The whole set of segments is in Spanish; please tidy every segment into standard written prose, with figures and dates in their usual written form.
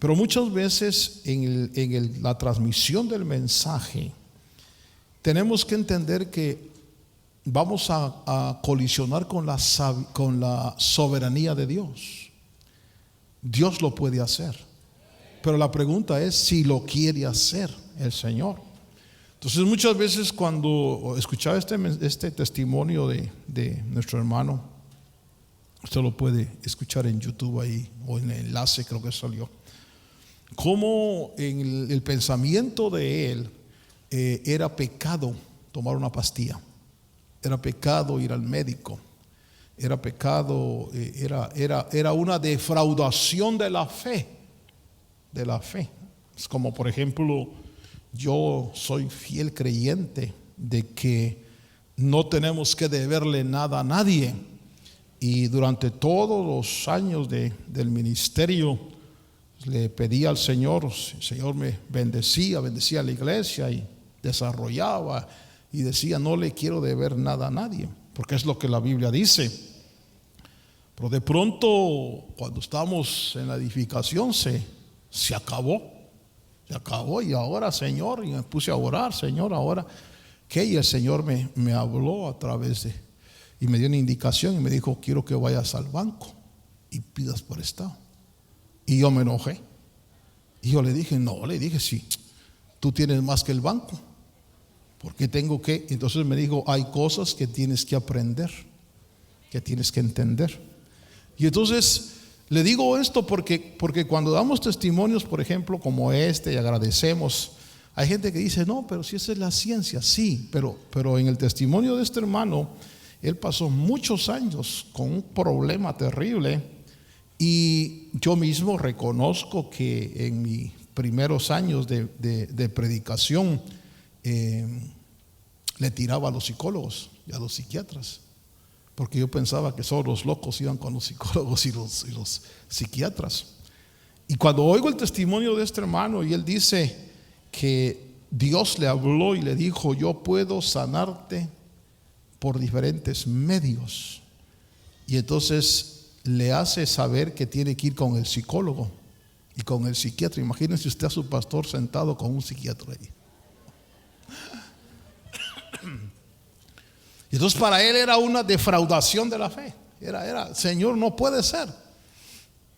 Pero muchas veces en la transmisión del mensaje tenemos que entender que vamos a colisionar con la soberanía de Dios. Dios lo puede hacer, pero la pregunta es si lo quiere hacer el Señor. Entonces muchas veces cuando escuchaba este testimonio de nuestro hermano, usted lo puede escuchar en YouTube ahí, o en el enlace creo que salió, cómo en el pensamiento de él era pecado tomar una pastilla, era pecado ir al médico, era pecado, era una defraudación de la fe, Es como, por ejemplo, yo soy fiel creyente de que no tenemos que deberle nada a nadie, y durante todos los años del ministerio le pedí al Señor, el Señor me bendecía a la iglesia y desarrollaba y decía: no le quiero deber nada a nadie, porque es lo que la Biblia dice. Pero de pronto, cuando estamos en la edificación, se acabó, y ahora, Señor, y me puse a orar: Señor, ahora ¿qué? Y el Señor me habló a través y me dio una indicación y me dijo: quiero que vayas al banco y pidas prestado. Y yo me enojé, y yo le dije: sí, tú tienes más que el banco, ¿por qué tengo que? Entonces me dijo: hay cosas que tienes que aprender, que tienes que entender. Y entonces le digo esto porque cuando damos testimonios, por ejemplo, como este, y agradecemos, hay gente que dice: no, pero si esa es la ciencia. Sí, pero en el testimonio de este hermano, él pasó muchos años con un problema terrible, y yo mismo reconozco que en mis primeros años de predicación le tiraba a los psicólogos y a los psiquiatras, porque yo pensaba que solo los locos iban con los psicólogos y los psiquiatras. Y cuando oigo el testimonio de este hermano, y él dice que Dios le habló y le dijo: yo puedo sanarte por diferentes medios, y entonces le hace saber que tiene que ir con el psicólogo y con el psiquiatra. Imagínense usted a su pastor sentado con un psiquiatra ahí. Y entonces para él era una defraudación de la fe. Era: Señor, no puede ser.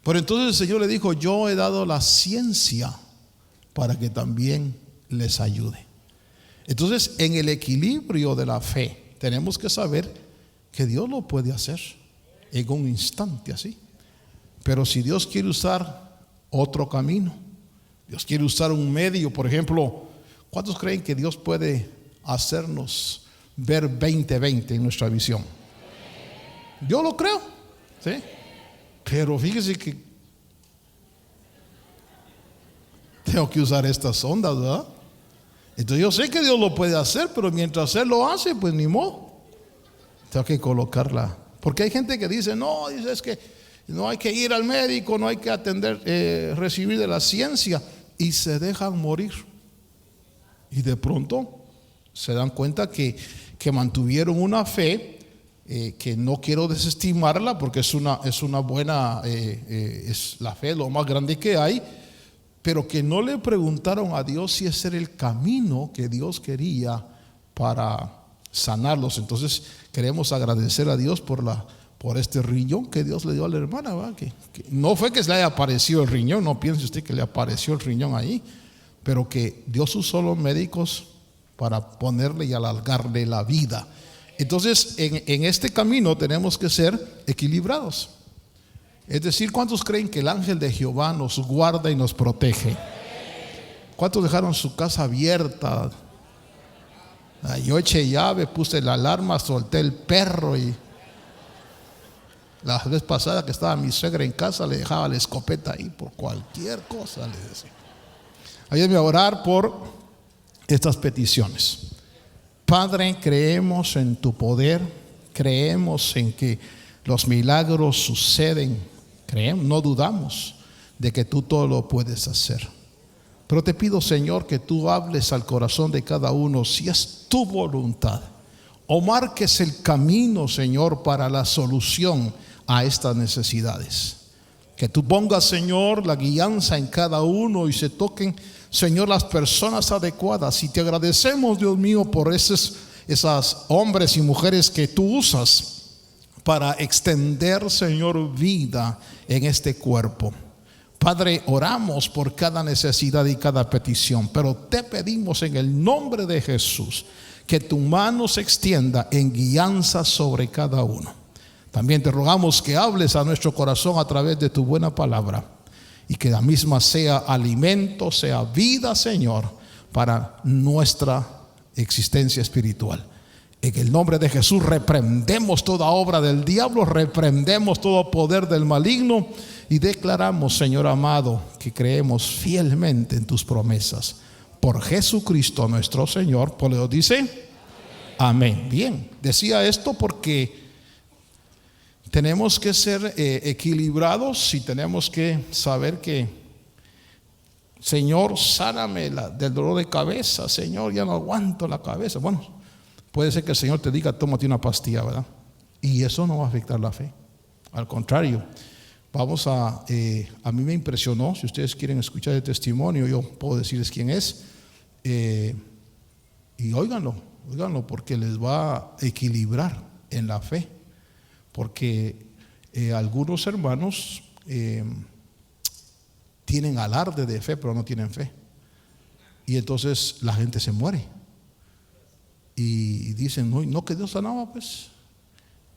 Pero entonces el Señor le dijo: yo he dado la ciencia para que también les ayude. Entonces, en el equilibrio de la fe tenemos que saber que Dios lo puede hacer en un instante así. Pero si Dios quiere usar otro camino, Dios quiere usar un medio, por ejemplo, ¿cuántos creen que Dios puede hacernos ver 20/20 en nuestra visión? Yo lo creo, ¿sí? Pero fíjese que tengo que usar estas ondas, ¿verdad? Entonces yo sé que Dios lo puede hacer, pero mientras Él lo hace, pues ni modo, tengo que colocarla. Porque hay gente que dice: no, es que no hay que ir al médico, no hay que atender, recibir de la ciencia, y se dejan morir. Y de pronto se dan cuenta que mantuvieron una fe, que no quiero desestimarla, porque es una buena, es la fe lo más grande que hay, pero que no le preguntaron a Dios si ese era el camino que Dios quería para sanarlos. Entonces queremos agradecer a Dios por este riñón que Dios le dio a la hermana, ¿verdad? Que no fue que se le haya aparecido el riñón, no piense usted que le apareció el riñón ahí, pero que Dios usó los médicos para ponerle y alargarle la vida. Entonces en este camino tenemos que ser equilibrados. Es decir, ¿cuántos creen que el ángel de Jehová nos guarda y nos protege? ¿Cuántos dejaron su casa abierta? Yo eché llave, puse la alarma, solté el perro, y la vez pasada que estaba mi suegra en casa, le dejaba la escopeta ahí por cualquier cosa, le decía. Ayúdame a orar por estas peticiones. Padre, creemos en tu poder, creemos en que los milagros suceden, creemos, no dudamos de que tú todo lo puedes hacer. Pero te pido, Señor, que tú hables al corazón de cada uno, si es tu voluntad, o marques el camino, Señor, para la solución a estas necesidades. Que tú pongas, Señor, la guianza en cada uno y se toquen, Señor, las personas adecuadas. Y te agradecemos, Dios mío, por esas hombres y mujeres que tú usas para extender, Señor, vida en este cuerpo. Padre, oramos por cada necesidad y cada petición, pero te pedimos en el nombre de Jesús que tu mano se extienda en guianza sobre cada uno. También te rogamos que hables a nuestro corazón a través de tu buena palabra y que la misma sea alimento, sea vida, Señor, para nuestra existencia espiritual. En el nombre de Jesús reprendemos toda obra del diablo, reprendemos todo poder del maligno y declaramos, Señor amado, que creemos fielmente en tus promesas. Por Jesucristo nuestro Señor. Por eso dice amén. Bien, decía esto porque tenemos que ser equilibrados y tenemos que saber que, Señor, sáname del dolor de cabeza. Señor, ya no aguanto la cabeza. Bueno, puede ser que el Señor te diga, tómate una pastilla, ¿verdad? Y eso no va a afectar la fe. Al contrario, a mí me impresionó. Si ustedes quieren escuchar el testimonio, yo puedo decirles quién es. Y óiganlo, porque les va a equilibrar en la fe. Porque algunos hermanos tienen alarde de fe, pero no tienen fe. Y entonces la gente se muere. Y dicen, no, que Dios sanaba, pues.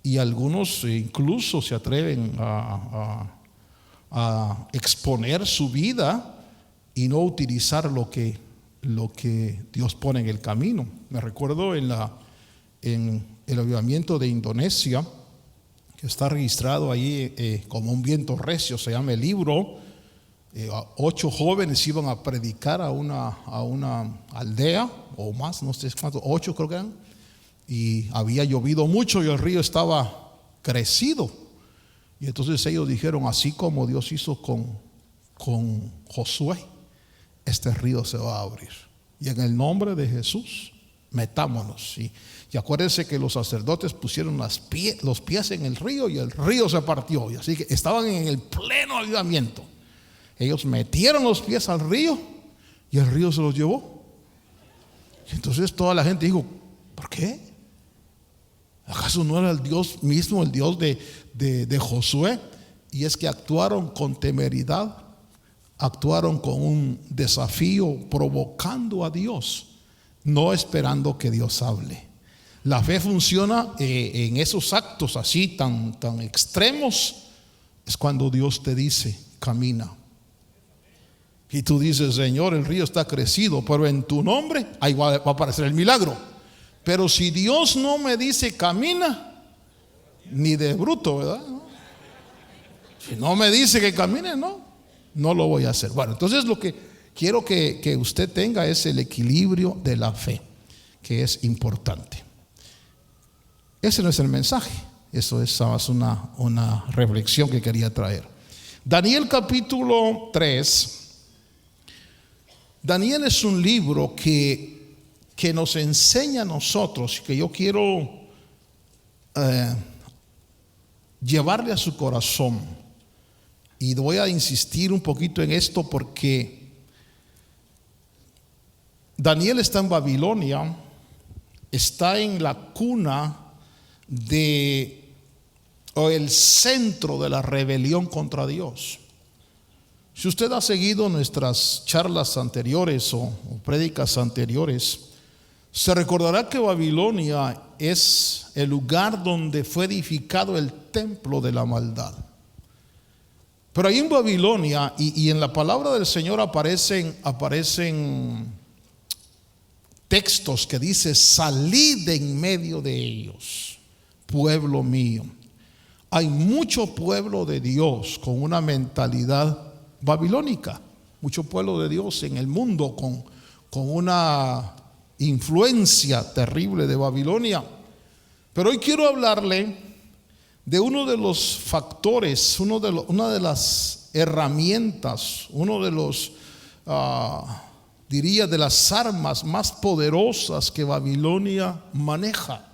Y algunos incluso se atreven a exponer su vida y no utilizar lo que Dios pone en el camino. Me recuerdo en el avivamiento de Indonesia, que está registrado ahí como un viento recio, se llama el libro. 8 jóvenes iban a predicar a una aldea o más, no sé cuántos, 8 creo que eran, y había llovido mucho y el río estaba crecido. Y entonces ellos dijeron, así como Dios hizo con Josué, este río se va a abrir. Y en el nombre de Jesús, metámonos. Y acuérdense que los sacerdotes pusieron los pies en el río y el río se partió. Y así que estaban en el pleno avivamiento. Ellos metieron los pies al río y el río se los llevó. Y entonces toda la gente dijo, ¿por qué? ¿Acaso no era el Dios mismo, el Dios de Josué? Y es que actuaron con temeridad, actuaron con un desafío, provocando a Dios, no esperando que Dios hable. La fe funciona en esos actos así tan extremos. Es cuando Dios te dice, camina. Y tú dices, Señor, el río está crecido, pero en tu nombre ahí va a aparecer el milagro. Pero si Dios no me dice camina, ni de bruto, ¿verdad? Si no me dice que camine, no lo voy a hacer. Bueno, entonces lo que quiero que usted tenga es el equilibrio de la fe, que es importante. Ese no es el mensaje, eso es más una reflexión que quería traer. Daniel capítulo 3. Daniel es un libro que nos enseña a nosotros, que yo quiero llevarle a su corazón. Y voy a insistir un poquito en esto porque Daniel está en Babilonia, está en la cuna o el centro de la rebelión contra Dios. Si usted ha seguido nuestras charlas anteriores o prédicas anteriores, se recordará que Babilonia es el lugar donde fue edificado el templo de la maldad. Pero ahí en Babilonia y en la palabra del Señor aparecen textos que dice, salid de en medio de ellos, pueblo mío. Hay mucho pueblo de Dios con una mentalidad babilónica, mucho pueblo de Dios en el mundo con una influencia terrible de Babilonia. Pero hoy quiero hablarle de uno de los factores, una de las herramientas, uno de los diría de las armas más poderosas que Babilonia maneja.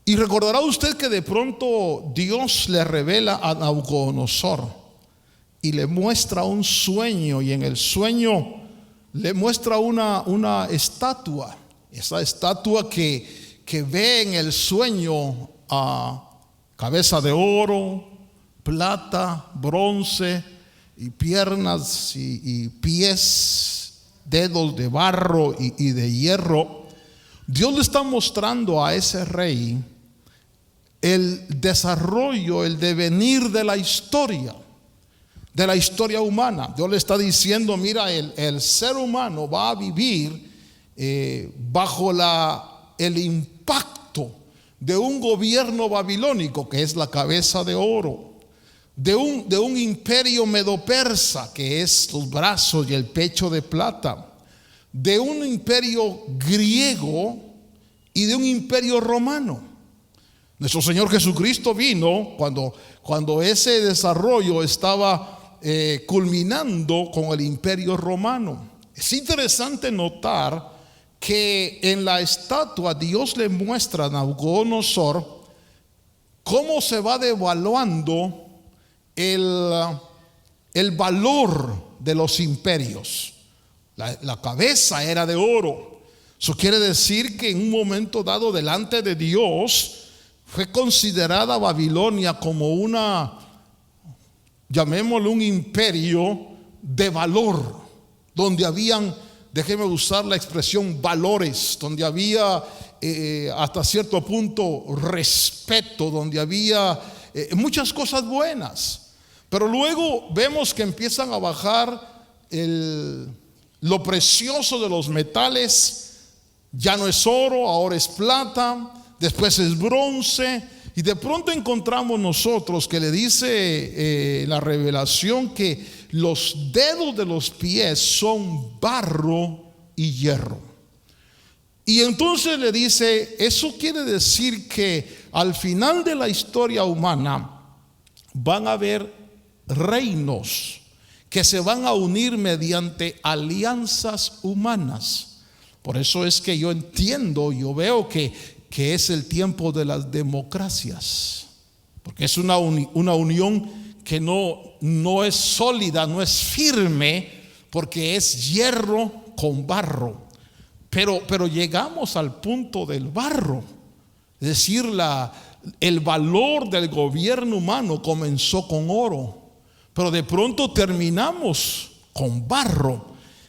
Y recordará usted que de pronto Dios le revela a Nabucodonosor y le muestra un sueño, y en el sueño le muestra una estatua. Esa estatua que ve en el sueño a cabeza de oro, plata, bronce, y piernas y pies, dedos de barro y de hierro. Dios le está mostrando a ese rey el desarrollo, el devenir de la historia humana. Dios le está diciendo: mira, el ser humano va a vivir bajo el impacto de un gobierno babilónico, que es la cabeza de oro, de un imperio medo-persa, que es los brazos y el pecho de plata, de un imperio griego y de un imperio romano. Nuestro Señor Jesucristo vino cuando ese desarrollo estaba culminando con el imperio romano. Es interesante notar que en la estatua Dios le muestra a Nabucodonosor cómo se va devaluando el valor de los imperios. La cabeza era de oro. Eso quiere decir que en un momento dado delante de Dios fue considerada Babilonia como llamémosle un imperio de valor, donde habían, déjeme usar la expresión, valores, donde había hasta cierto punto respeto, donde había muchas cosas buenas. Pero luego vemos que empiezan a bajar lo precioso de los metales. Ya no es oro, ahora es plata, después es bronce, y de pronto encontramos nosotros que le dice la revelación que los dedos de los pies son barro y hierro. Y entonces le dice: eso quiere decir que al final de la historia humana van a haber reinos que se van a unir mediante alianzas humanas. Por eso es que yo entiendo, yo veo que es el tiempo de las democracias, porque es una unión que no es sólida, no es firme, porque es hierro con barro. Pero llegamos al punto del barro, es decir, el valor del gobierno humano comenzó con oro, pero de pronto terminamos con barro,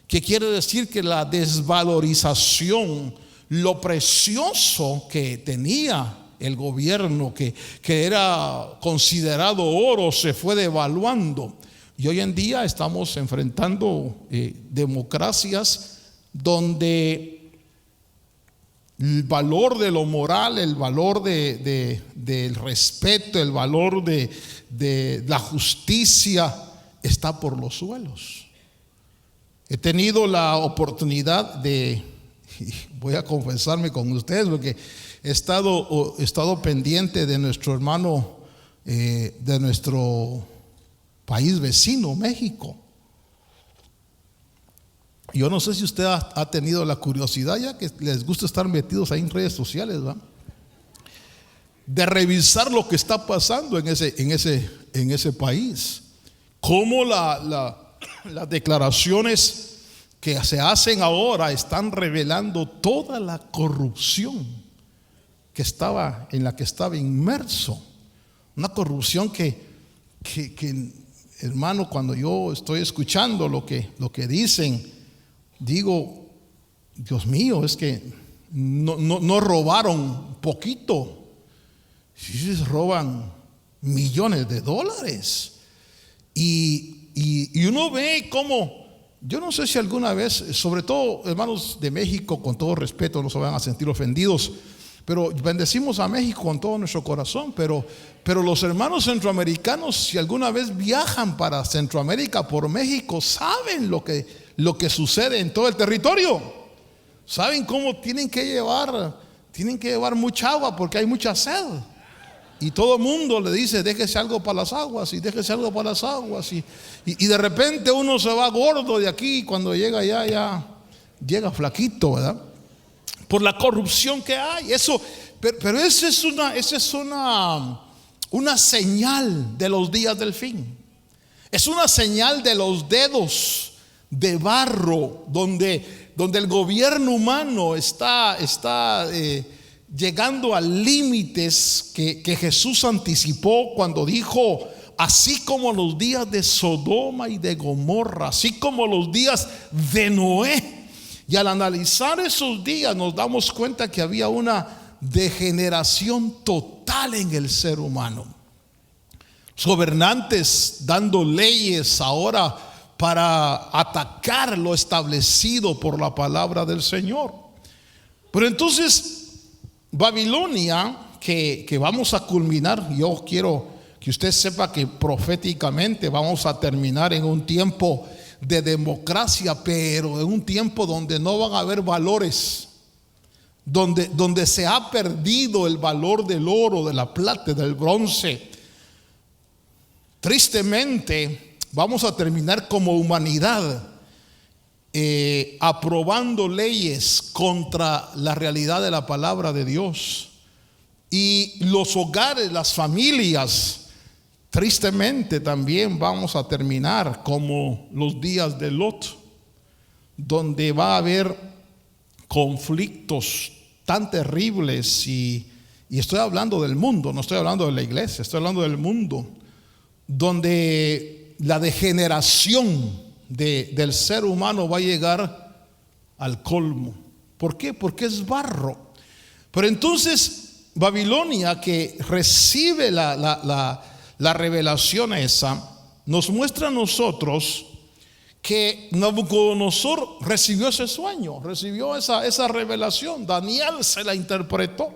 que quiere decir que la desvalorización, lo precioso que tenía el gobierno, que era considerado oro, se fue devaluando. Y hoy en día estamos enfrentando democracias donde el valor de lo moral, el valor del respeto, el valor de la justicia está por los suelos. He tenido la oportunidad voy a confesarme con ustedes, porque he estado pendiente de nuestro hermano, de nuestro país vecino, México. Yo no sé si usted ha tenido la curiosidad, ya que les gusta estar metidos ahí en redes sociales, ¿verdad?, de revisar lo que está pasando en ese país. Cómo las declaraciones que se hacen ahora están revelando toda la corrupción en la que estaba inmerso. Una corrupción que hermano, cuando yo estoy escuchando lo que dicen, digo: Dios mío, es que no robaron poquito, si roban millones de dólares. Y uno ve cómo, yo no sé si alguna vez, sobre todo hermanos de México, con todo respeto, no se van a sentir ofendidos, pero bendecimos a México con todo nuestro corazón, pero los hermanos centroamericanos, si alguna vez viajan para Centroamérica por México, saben lo que sucede en todo el territorio. Saben cómo tienen que llevar mucha agua, porque hay mucha sed. Y todo el mundo le dice: déjese algo para las aguas, y déjese algo para las aguas. Y de repente uno se va gordo de aquí, y cuando llega allá ya llega flaquito, ¿verdad? Por la corrupción que hay. Eso Pero esa es una señal de los días del fin. Es una señal de los dedos de barro donde el gobierno humano está llegando a límites que Jesús anticipó cuando dijo: así como los días de Sodoma y de Gomorra, así como los días de Noé. Y al analizar esos días nos damos cuenta que había una degeneración total en el ser humano. Los gobernantes dando leyes ahora para atacar lo establecido por la palabra del Señor. Pero entonces Babilonia, que vamos a culminar, yo quiero que usted sepa que proféticamente vamos a terminar en un tiempo de democracia, pero en un tiempo donde no van a haber valores, donde se ha perdido el valor del oro, de la plata, del bronce. Tristemente vamos a terminar como humanidad aprobando leyes contra la realidad de la palabra de Dios. Y los hogares, las familias, tristemente también vamos a terminar como los días de Lot, donde va a haber conflictos tan terribles. Y estoy hablando del mundo, no estoy hablando de la iglesia, estoy hablando del mundo, donde la degeneración del ser humano va a llegar al colmo. ¿Por qué? Porque es barro. Pero entonces Babilonia, que recibe la revelación esa, nos muestra a nosotros que Nabucodonosor recibió ese sueño, recibió esa revelación. Daniel se la interpretó.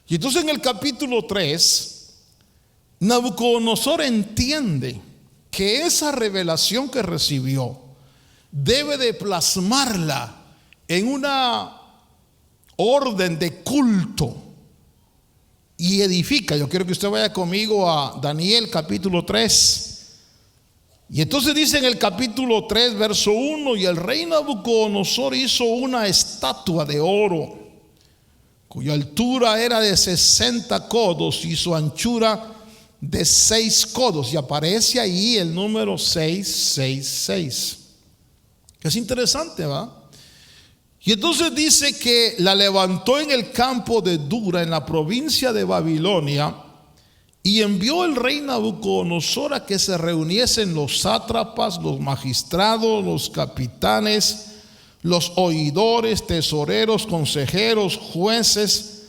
Y entonces en el capítulo 3, Nabucodonosor entiende que esa revelación que recibió debe de plasmarla en una orden de culto y edifica. Yo quiero que usted vaya conmigo a Daniel capítulo 3. Y entonces dice en el capítulo 3 verso 1: y el rey Nabucodonosor hizo una estatua de oro, cuya altura era de 60 codos y su anchura de 6 codos. Y aparece ahí el número 666. Es interesante, ¿va? Y entonces dice que la levantó en el campo de Dura, en la provincia de Babilonia, y envió el rey Nabucodonosor a que se reuniesen los sátrapas, los magistrados, los capitanes, los oidores, tesoreros, consejeros, jueces,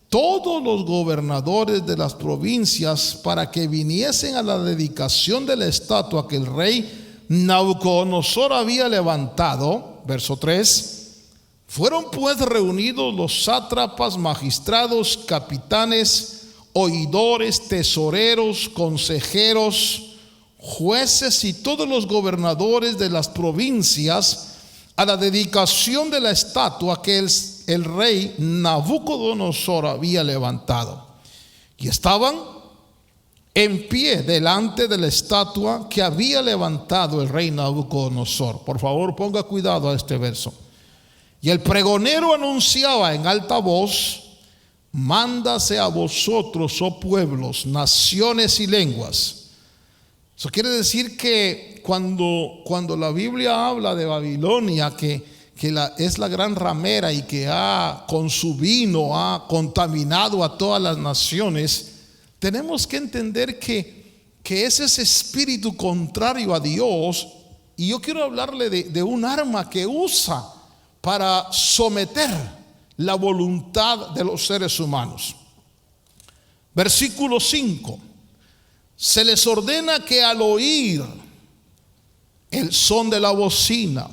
todos los gobernadores de las provincias, para que viniesen a la dedicación de la estatua que el rey Nabucodonosor había levantado. Verso 3: fueron pues reunidos los sátrapas, magistrados, capitanes, oidores, tesoreros, consejeros, jueces y todos los gobernadores de las provincias a la dedicación de la estatua que el rey Nabucodonosor había levantado. Y estaban en pie delante de la estatua que había levantado el rey Nabucodonosor. Por favor, ponga cuidado a este verso. Y el pregonero anunciaba en alta voz: mándase a vosotros, oh pueblos, naciones y lenguas. Eso quiere decir que cuando la Biblia habla de Babilonia, que es la gran ramera y que con su vino ha contaminado a todas las naciones, tenemos que entender que es ese espíritu contrario a Dios. Y yo quiero hablarle de un arma que usa para someter la voluntad de los seres humanos. Versículo 5: se les ordena que al oír el son de la bocina,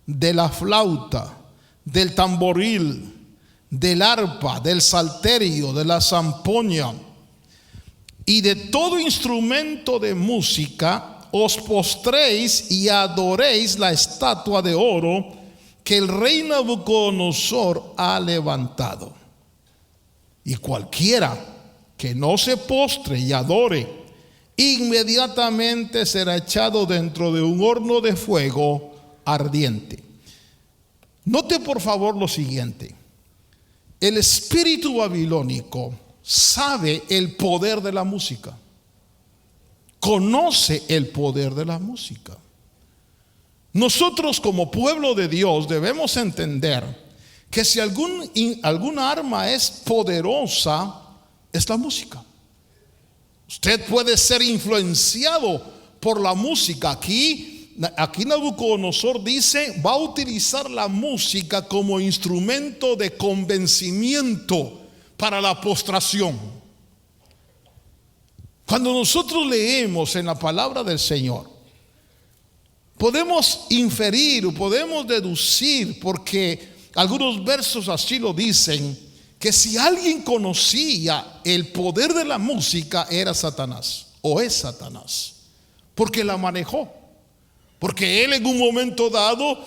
de la flauta, del tamboril, del arpa, del salterio, de la zampoña y de todo instrumento de música, os postréis y adoréis la estatua de oro que el rey Nabucodonosor ha levantado. Y cualquiera que no se postre y adore, inmediatamente será echado dentro de un horno de fuego ardiente. Note por favor lo siguiente: el espíritu babilónico sabe el poder de la música, conoce el poder de la música. Nosotros como pueblo de Dios debemos entender que si alguna arma es poderosa, es la música. Usted puede ser influenciado por la música. Aquí Nabucodonosor dice, va a utilizar la música como instrumento de convencimiento para la postración. Cuando nosotros leemos en la palabra del Señor, podemos inferir o podemos deducir, porque algunos versos así lo dicen, que si alguien conocía el poder de la música era Satanás, o es Satanás, porque la manejó. Porque él en un momento dado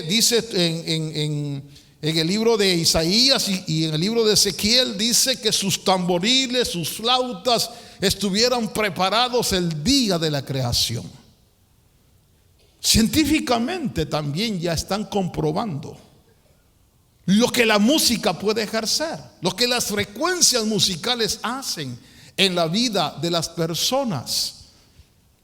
dice en el libro de Isaías y en el libro de Ezequiel, dice que sus tamboriles, sus flautas estuvieran preparados el día de la creación. Científicamente también ya están comprobando lo que la música puede ejercer, lo que las frecuencias musicales hacen en la vida de las personas.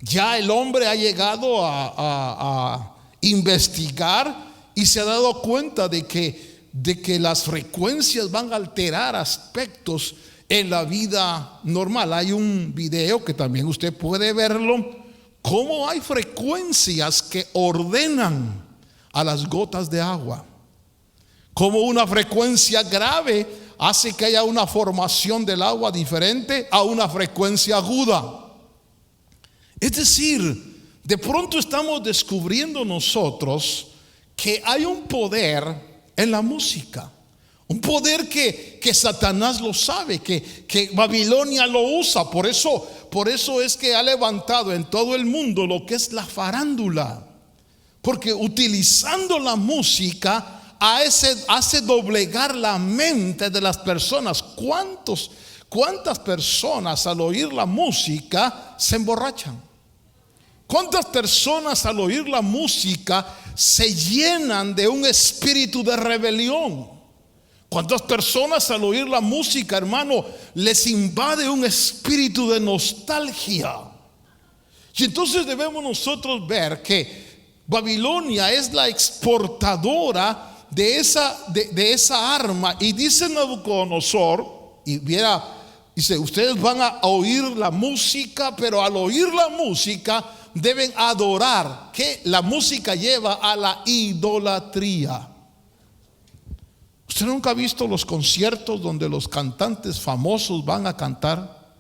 Ya el hombre ha llegado a investigar y se ha dado cuenta de que las frecuencias van a alterar aspectos en la vida normal. Hay un video que también usted puede verlo, cómo hay frecuencias que ordenan a las gotas de agua. Como una frecuencia grave hace que haya una formación del agua diferente a una frecuencia aguda. Es decir, de pronto estamos descubriendo nosotros que hay un poder en la música. Un poder que Satanás lo sabe, que Babilonia lo usa. Por eso es que ha levantado en todo el mundo lo que es la farándula. Porque utilizando la música hace doblegar la mente de las personas. ¿Cuántas personas al oír la música se emborrachan? ¿Cuántas personas al oír la música se llenan de un espíritu de rebelión? ¿Cuántas personas al oír la música, hermano, les invade un espíritu de nostalgia? Y entonces debemos nosotros ver que Babilonia es la exportadora de esa arma. Y dice Nabucodonosor, dice, ustedes van a oír la música, pero al oír la música deben adorar, que la música lleva a la idolatría. ¿Usted nunca ha visto los conciertos donde los cantantes famosos van a cantar?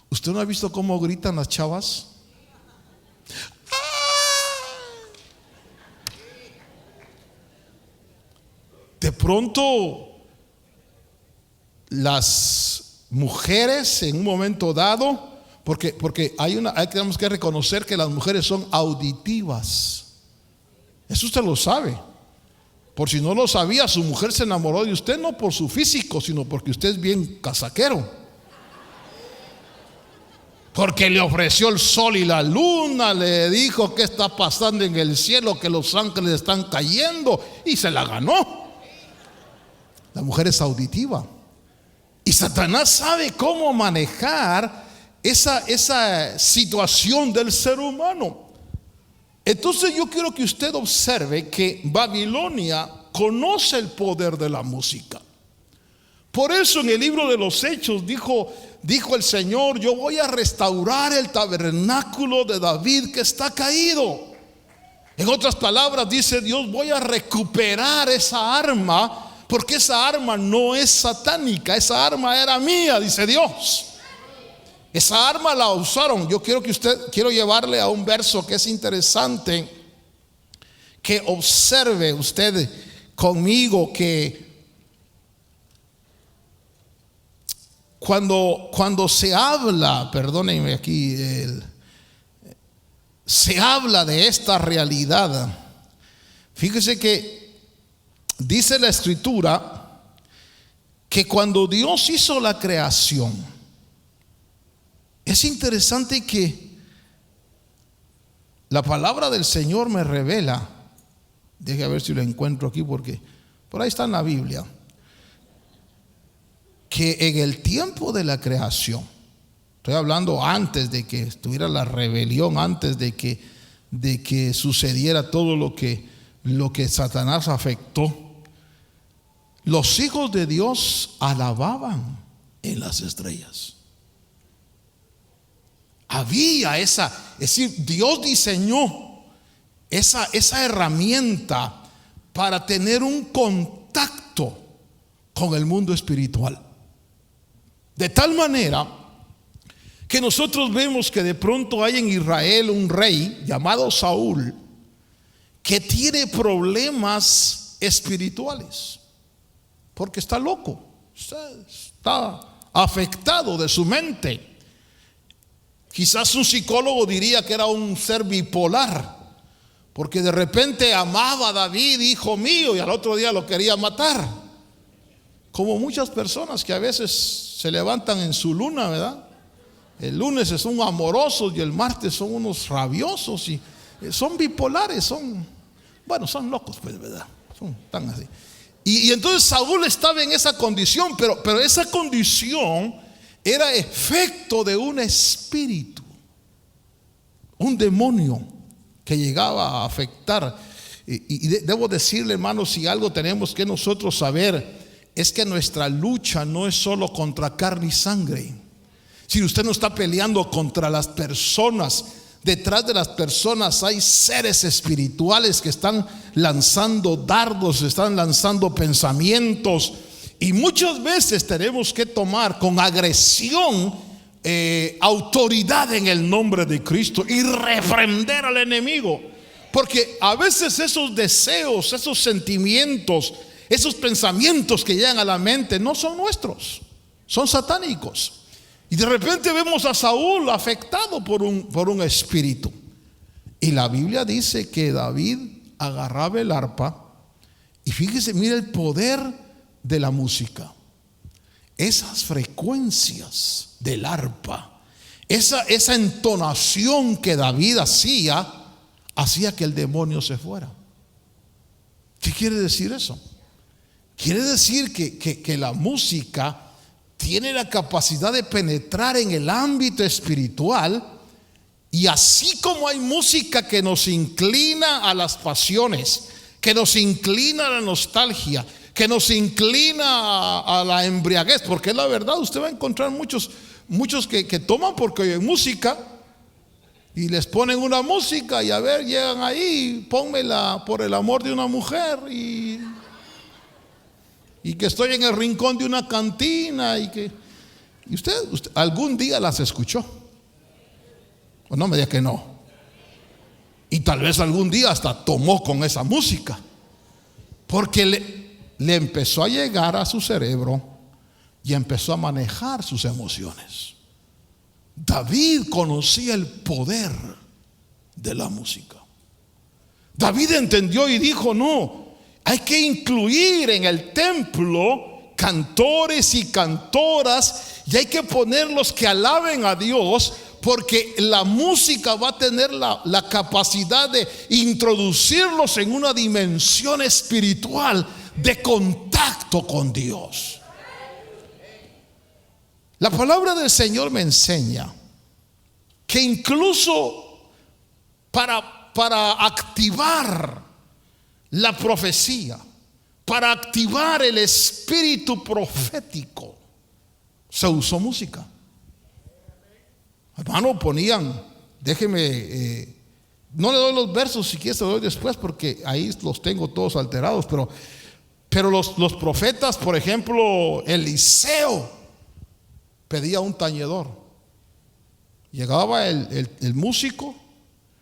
¿Usted no ha visto cómo gritan las chavas? De pronto las mujeres en un momento dado, porque tenemos que reconocer que las mujeres son auditivas. Eso usted lo sabe. Por si no lo sabía, su mujer se enamoró de usted no por su físico, sino porque usted es bien casaquero. Porque le ofreció el sol y la luna, le dijo qué está pasando en el cielo, que los ángeles están cayendo, y se la ganó. La mujer es auditiva. Y Satanás sabe cómo manejar esa situación del ser humano. Entonces yo quiero que usted observe que Babilonia conoce el poder de la música. Por eso en el libro de los Hechos dijo el Señor: yo voy a restaurar el tabernáculo de David que está caído. En otras palabras dice Dios: voy a recuperar esa arma, porque esa arma no es satánica, esa arma era mía, dice Dios. Esa arma la usaron. Quiero llevarle a un verso que es interesante, que observe usted conmigo, que cuando se habla, perdónenme aquí, se habla de esta realidad. Fíjese que dice la Escritura que cuando Dios hizo la creación, es interesante que la palabra del Señor me revela, deje ver si lo encuentro aquí, porque por ahí está en la Biblia, que en el tiempo de la creación, estoy hablando antes de que estuviera la rebelión, antes de que sucediera todo lo que Satanás afectó, los hijos de Dios alababan en las estrellas. Había es decir, Dios diseñó esa herramienta para tener un contacto con el mundo espiritual. De tal manera que nosotros vemos que de pronto hay en Israel un rey llamado Saúl que tiene problemas espirituales porque está loco, está afectado de su mente. Quizás un psicólogo diría que era un ser bipolar, porque de repente amaba a David, hijo mío, y al otro día lo quería matar. Como muchas personas que a veces se levantan en su luna, ¿verdad? El lunes son amorosos y el martes son unos rabiosos y son bipolares, son locos, pues, ¿verdad? Son tan así. Y entonces Saúl estaba en esa condición, pero esa condición era efecto de un espíritu, un demonio que llegaba a afectar. Y debo decirle, hermanos, si algo tenemos que nosotros saber, es que nuestra lucha no es solo contra carne y sangre. Si usted no está peleando contra las personas, detrás de las personas hay seres espirituales que están lanzando dardos, están lanzando pensamientos. Y muchas veces tenemos que tomar con agresión autoridad en el nombre de Cristo y reprender al enemigo. Porque a veces esos deseos, esos sentimientos, esos pensamientos que llegan a la mente no son nuestros, son satánicos. Y de repente vemos a Saúl afectado por un espíritu. Y la Biblia dice que David agarraba el arpa. Y fíjese, mira el poder de la música. Esas frecuencias del arpa, esa entonación que David hacía que el demonio se fuera. ¿Qué quiere decir eso? Quiere decir que la música tiene la capacidad de penetrar en el ámbito espiritual. Y así como hay música que nos inclina a las pasiones, que nos inclina a la nostalgia, que nos inclina a la embriaguez, porque es la verdad, usted va a encontrar muchos que toman porque oyen música y les ponen una música y a ver, llegan ahí, pónmela por el amor de una mujer y que estoy en el rincón de una cantina y usted algún día las escuchó, o no me diga que no, y tal vez algún día hasta tomó con esa música porque le empezó a llegar a su cerebro y empezó a manejar sus emociones. David conocía el poder de la música. David entendió y dijo: no, hay que incluir en el templo cantores y cantoras, y hay que ponerlos que alaben a Dios, porque la música va a tener la capacidad de introducirlos en una dimensión espiritual de contacto con Dios. La palabra del Señor me enseña que incluso para activar la profecía, para activar el espíritu profético, se usó música. Hermano, ponían, déjeme, no le doy los versos, si quieres te doy después porque ahí los tengo todos alterados, pero los profetas, por ejemplo, Eliseo pedía un tañedor. Llegaba el músico,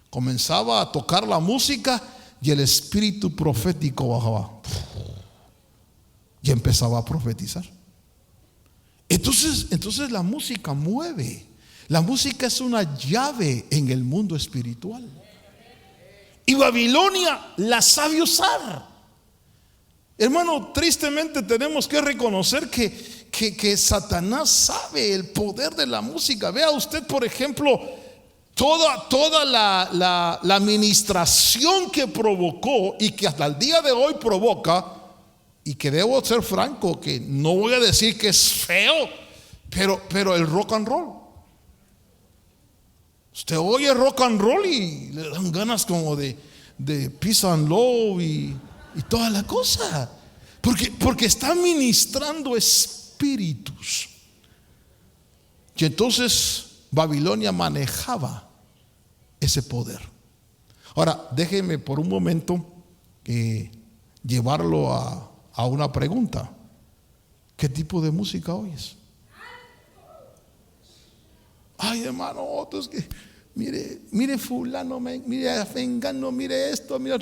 comenzaba a tocar la música y el espíritu profético bajaba y empezaba a profetizar. Entonces la música mueve. La música es una llave en el mundo espiritual. Y Babilonia la sabe usar. Hermano, tristemente tenemos que reconocer que Satanás sabe el poder de la música. Vea usted, por ejemplo, toda la administración que provocó y que hasta el día de hoy provoca y que debo ser franco, que no voy a decir que es feo, pero el rock and roll. Usted oye rock and roll y le dan ganas como de peace and love y toda la cosa. Porque está ministrando espíritus. Y entonces Babilonia manejaba ese poder. Ahora, déjeme por un momento llevarlo a una pregunta. ¿Qué tipo de música oyes? Ay, hermano, es que mire fulano, mire vengano, mire esto, mire.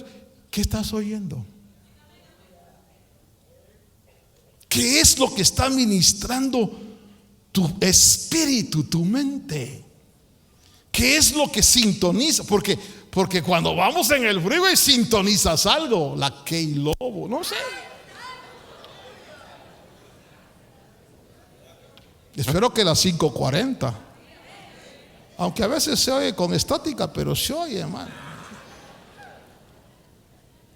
¿Qué estás oyendo? ¿Qué es lo que está ministrando tu espíritu, tu mente? ¿Qué es lo que sintoniza? Porque cuando vamos en el freeway sintonizas algo, la Key Lobo, no sé. Espero que la 540. Aunque a veces se oye con estática, pero se oye, hermano.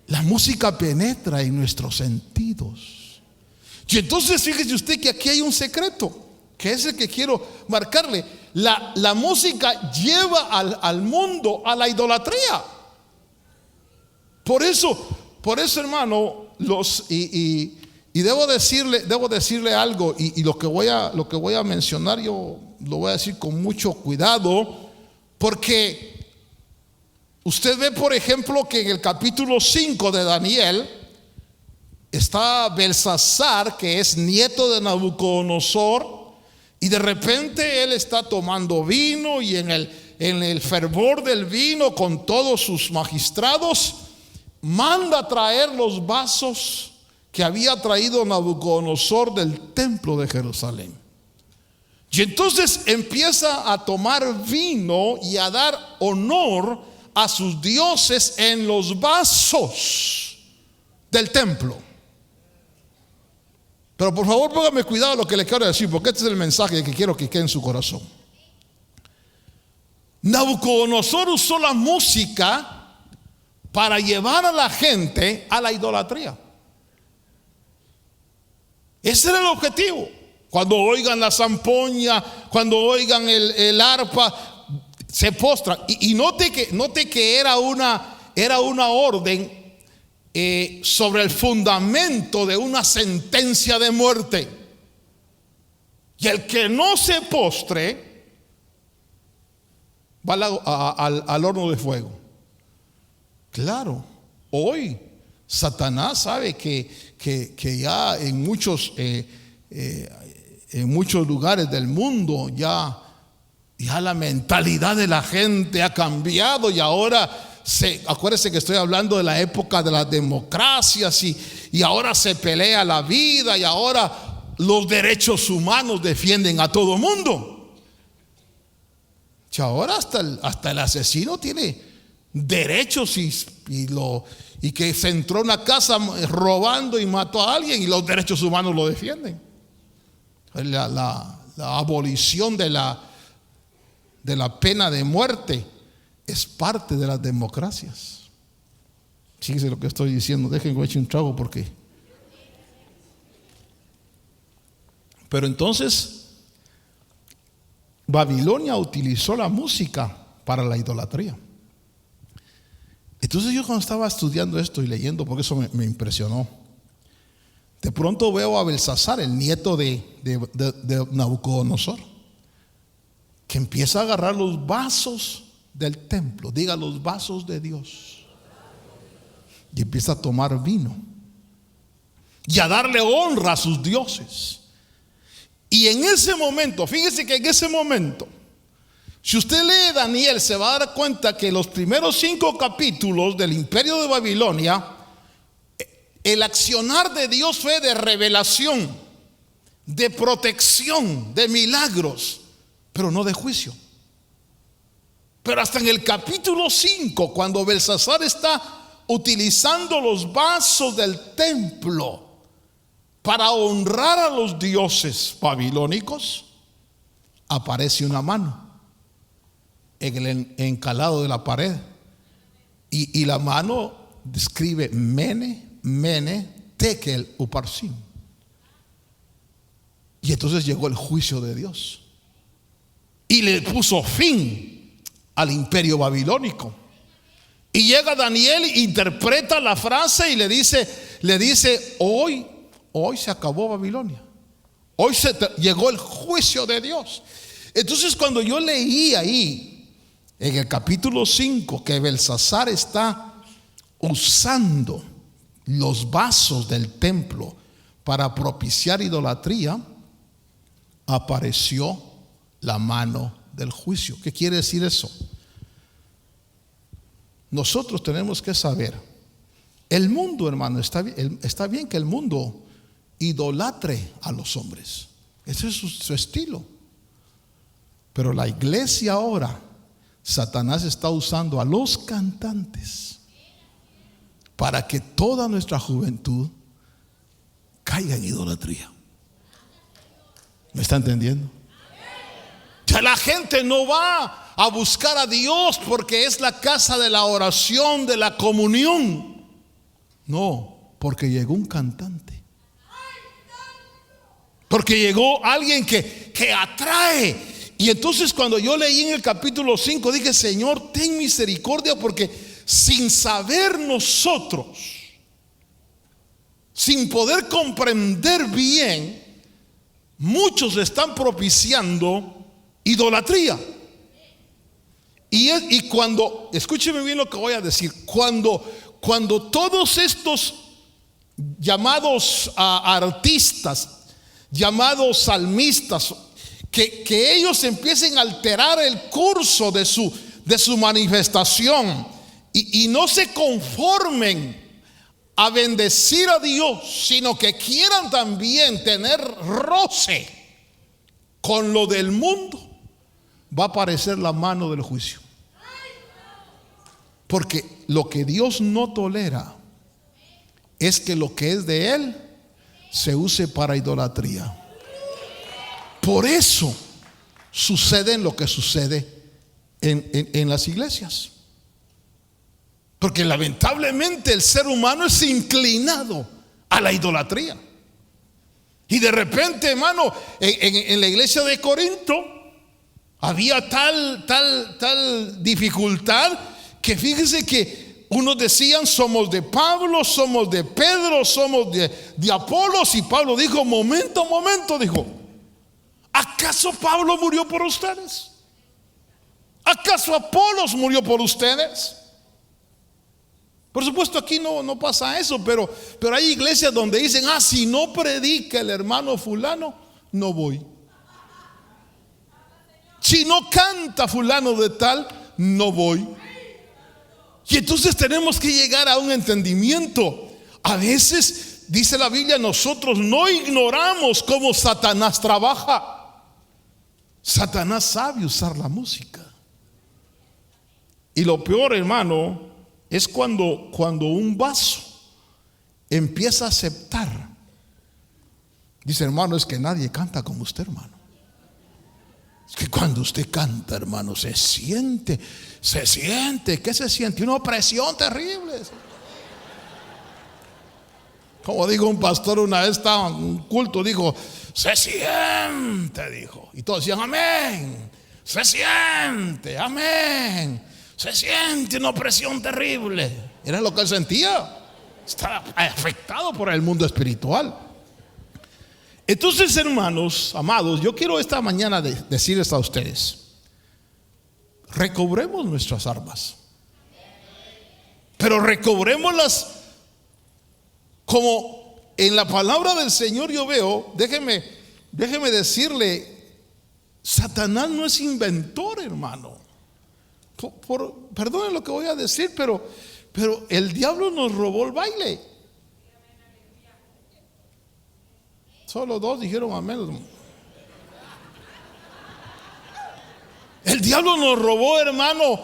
La música penetra en nuestros sentidos. Y entonces fíjese usted que aquí hay un secreto, que es el que quiero marcarle. La música lleva al mundo a la idolatría. Por eso hermano, y debo decirle algo, y lo que voy a mencionar yo lo voy a decir con mucho cuidado, porque usted ve, por ejemplo, que en el capítulo 5 de Daniel está Belsasar, que es nieto de Nabucodonosor, y de repente él está tomando vino, y en el fervor del vino, con todos sus magistrados, manda traer los vasos que había traído Nabucodonosor del templo de Jerusalén. Y entonces empieza a tomar vino y a dar honor a sus dioses en los vasos del templo. Pero por favor póngame cuidado a lo que le quiero decir, porque este es el mensaje que quiero que quede en su corazón. Nabucodonosor usó la música para llevar a la gente a la idolatría. Ese era el objetivo. Cuando oigan la zampoña, cuando oigan el arpa, se postran. Y note que era una orden sobre el fundamento de una sentencia de muerte. Y el que no se postre va al horno de fuego. Claro, hoy Satanás sabe que ya en muchos lugares del mundo ya la mentalidad de la gente ha cambiado, y ahora acuérdense que estoy hablando de la época de las democracias, y ahora se pelea la vida, y ahora los derechos humanos defienden a todo mundo. Y ahora hasta el asesino tiene derechos, y que se entró a una casa robando y mató a alguien, y los derechos humanos lo defienden. La abolición de la pena de muerte es parte de las democracias. Fíjense lo que estoy diciendo. Déjenme echar un trago porque. Pero entonces Babilonia utilizó la música para la idolatría. Entonces yo cuando estaba estudiando esto y leyendo, porque eso me impresionó, de pronto veo a Belsasar, el nieto de Nabucodonosor, que empieza a agarrar los vasos del templo, diga los vasos de Dios, y empieza a tomar vino y a darle honra a sus dioses. Y en ese momento, fíjese que en ese momento, si usted lee Daniel, se va a dar cuenta que los primeros 5 capítulos del imperio de Babilonia, el accionar de Dios fue de revelación, de protección, de milagros, pero no de juicio. Pero hasta en el capítulo 5, cuando Belsasar está utilizando los vasos del templo para honrar a los dioses babilónicos, aparece una mano en el encalado de la pared, y la mano describe Mene, Mene, Tekel Uparsin. Y entonces llegó el juicio de Dios y le puso fin al imperio babilónico. Y llega Daniel, interpreta la frase y le dice, hoy se acabó Babilonia. Hoy llegó el juicio de Dios. Entonces cuando yo leí ahí en el capítulo 5 que Belsasar está usando los vasos del templo para propiciar idolatría, apareció la mano del juicio. ¿Qué quiere decir eso? Nosotros tenemos que saber, el mundo, hermano, está bien que el mundo idolatre a los hombres. Ese es su estilo. Pero la iglesia ahora, Satanás está usando a los cantantes para que toda nuestra juventud caiga en idolatría. ¿Me está entendiendo? Ya la gente no va a buscar a Dios porque es la casa de la oración, de la comunión. No, porque llegó un cantante. Porque llegó alguien que atrae. Y entonces cuando yo leí en el capítulo 5 dije, Señor, ten misericordia, porque sin saber nosotros, sin poder comprender bien, muchos están propiciando idolatría. Y cuando, escúcheme bien lo que voy a decir, cuando todos estos llamados artistas, llamados salmistas, que ellos empiecen a alterar el curso de su manifestación y no se conformen a bendecir a Dios, sino que quieran también tener roce con lo del mundo, va a aparecer la mano del juicio. Porque lo que Dios no tolera es que lo que es de Él se use para idolatría. Por eso sucede lo que sucede en las iglesias. Porque lamentablemente el ser humano es inclinado a la idolatría. Y de repente, hermano, en la iglesia de Corinto había tal dificultad que fíjese que unos decían, somos de Pablo, somos de Pedro, somos de Apolos. Y Pablo dijo, momento, dijo, ¿acaso Pablo murió por ustedes? ¿Acaso Apolos murió por ustedes? Por supuesto aquí no pasa eso, pero hay iglesias donde dicen, si no predica el hermano fulano, no voy. Si no canta fulano de tal, no voy. Y entonces tenemos que llegar a un entendimiento. A veces, dice la Biblia, nosotros no ignoramos cómo Satanás trabaja. Satanás sabe usar la música. Y lo peor, hermano, es cuando un vaso empieza a aceptar. Dice, hermano, es que nadie canta como usted, hermano. Es que cuando usted canta, hermano, se siente. ¿Qué se siente? Una opresión terrible. Como dijo un pastor una vez, estaba en un culto, dijo, se siente, dijo. Y todos decían, amén. Se siente, amén. Se siente una opresión terrible. Era lo que él sentía. Estaba afectado por el mundo espiritual. Entonces, hermanos, amados, yo quiero esta mañana decirles a ustedes, recobremos nuestras armas, pero recobrémoslas como en la palabra del Señor yo veo. Déjeme decirle, Satanás no es inventor, hermano. Perdone lo que voy a decir, pero el diablo nos robó el baile. Solo dos dijeron amén. El diablo nos robó, hermano.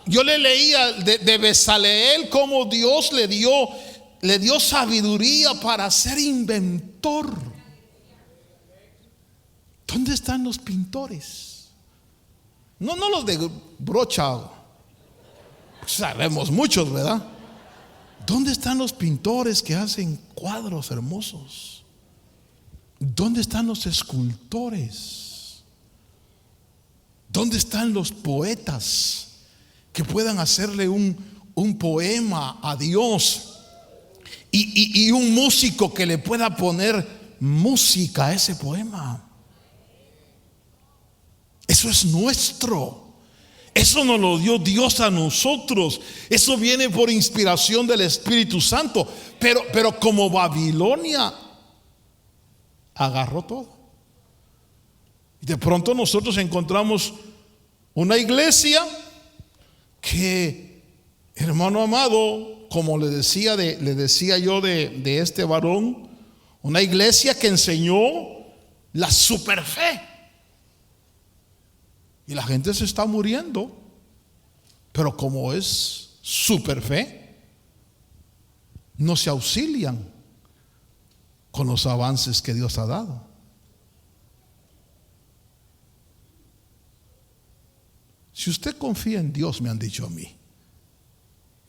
Yo le leía de Bezaleel cómo Dios le dio sabiduría para ser inventor. ¿Dónde están los pintores? No los de brocha. Sabemos muchos, ¿verdad? ¿Dónde están los pintores que hacen cuadros hermosos? ¿Dónde están los escultores? ¿Dónde están los poetas que puedan hacerle un poema a Dios? Y un músico que le pueda poner música a ese poema. Eso es nuestro. Eso nos lo dio Dios a nosotros. Eso viene por inspiración del Espíritu Santo. Pero como Babilonia agarró todo. Y de pronto nosotros encontramos una iglesia que, hermano amado, como le decía yo de este varón, una iglesia que enseñó la superfe. Y la gente se está muriendo. Pero como es superfe, no se auxilian con los avances que Dios ha dado. Si usted confía en Dios, me han dicho a mí,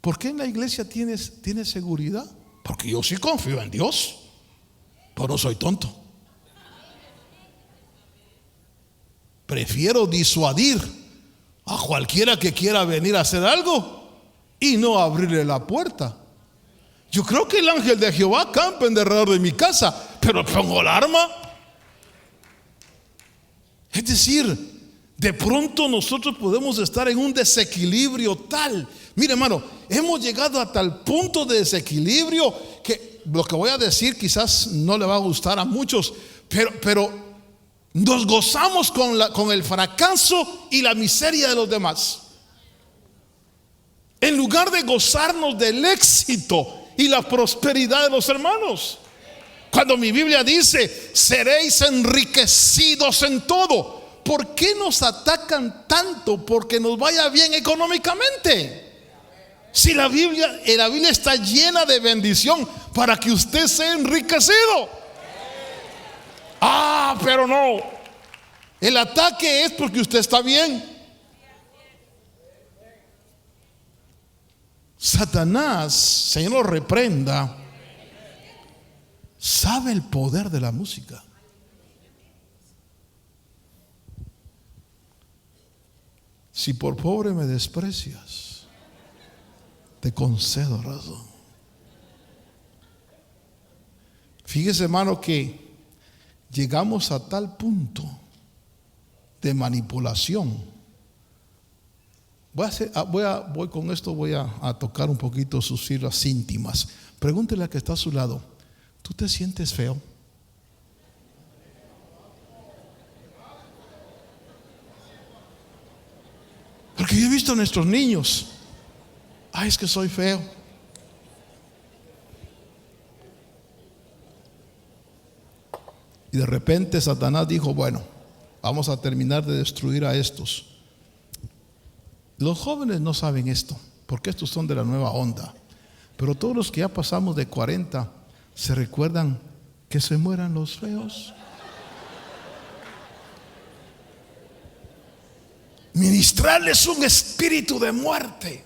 ¿por qué en la iglesia tienes seguridad? Porque yo sí confío en Dios, pero no soy tonto. Prefiero disuadir a cualquiera que quiera venir a hacer algo y no abrirle la puerta. Yo creo que el ángel de Jehová acampa en derredor de mi casa, pero pongo el arma. Es decir, de pronto nosotros podemos estar en un desequilibrio tal. Mire, hermano, hemos llegado a tal punto de desequilibrio que lo que voy a decir quizás no le va a gustar a muchos, pero nos gozamos con el fracaso y la miseria de los demás, en lugar de gozarnos del éxito y la prosperidad de los hermanos. Cuando mi Biblia dice: seréis enriquecidos en todo. ¿Por qué nos atacan tanto porque nos vaya bien económicamente? Si la Biblia está llena de bendición para que usted sea enriquecido. Pero no. El ataque es porque usted está bien. Satanás, Señor lo reprenda, sabe el poder de la música. Si por pobre me desprecias, te concedo razón. Fíjese, hermano, que llegamos a tal punto de manipulación. Con esto voy a tocar un poquito sus fibras íntimas. Pregúntele al que está a su lado: ¿tú te sientes feo? Porque yo he visto a nuestros niños: es que soy feo. Y de repente Satanás dijo: bueno, vamos a terminar de destruir a estos. Los jóvenes no saben esto, porque estos son de la nueva onda. Pero todos los que ya pasamos de 40 se recuerdan que se mueran los feos. Ministrarles un espíritu de muerte.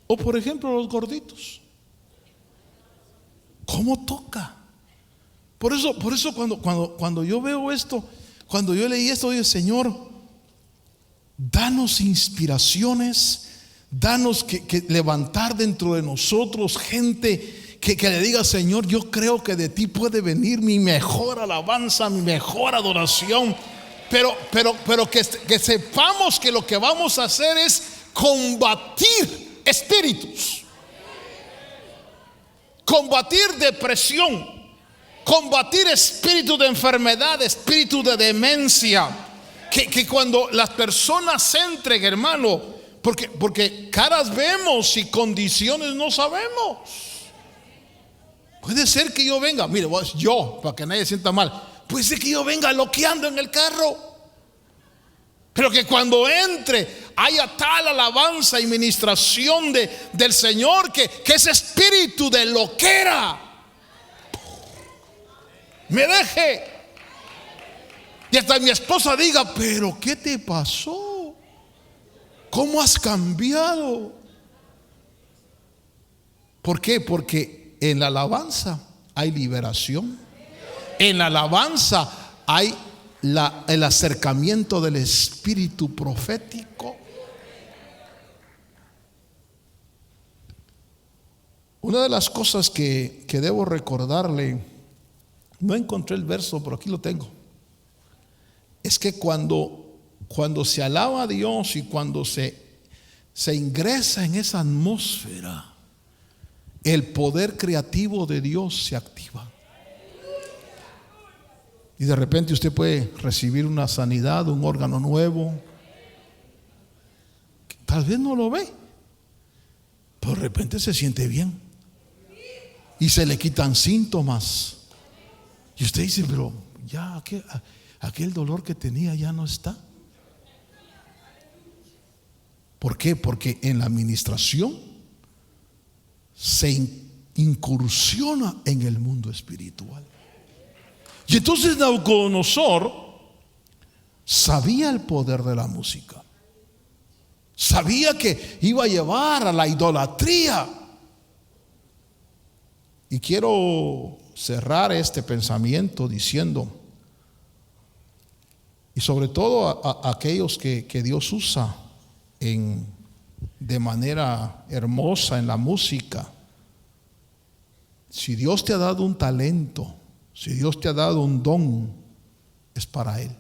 O por ejemplo los gorditos. ¿Cómo toca? Por eso cuando yo veo esto, cuando yo leí esto, dije: Señor, danos inspiraciones, danos que levantar dentro de nosotros gente que le diga: Señor, yo creo que de ti puede venir mi mejor alabanza, mi mejor adoración. Pero que sepamos que lo que vamos a hacer es combatir espíritus, combatir depresión, combatir espíritu de enfermedad, espíritu de demencia. Que cuando las personas se entreguen, hermano, porque caras vemos y condiciones no sabemos. Puede ser que yo venga, mire, yo, para que nadie sienta mal, puede ser que yo venga loqueando en el carro, pero que cuando entre haya tal alabanza y ministración del Señor que ese espíritu de loquera me deje. Y hasta mi esposa diga: pero ¿qué te pasó? ¿Cómo has cambiado? ¿Por qué? Porque en la alabanza hay liberación. En la alabanza hay el acercamiento del espíritu profético. Una de las cosas que debo recordarle, no encontré el verso, pero aquí lo tengo, es que cuando se alaba a Dios y cuando se ingresa en esa atmósfera, el poder creativo de Dios se activa. Y de repente usted puede recibir una sanidad, un órgano nuevo. Tal vez no lo ve, pero de repente se siente bien. Y se le quitan síntomas. Y usted dice, pero ya aquel dolor que tenía ya no está. ¿Por qué? Porque en la administración se incursiona en el mundo espiritual. Y entonces Nabucodonosor sabía el poder de la música. Sabía que iba a llevar a la idolatría. Y quiero cerrar este pensamiento diciendo, y sobre todo a aquellos que Dios usa de manera hermosa en la música. Si Dios te ha dado un talento, si Dios te ha dado un don, es para Él.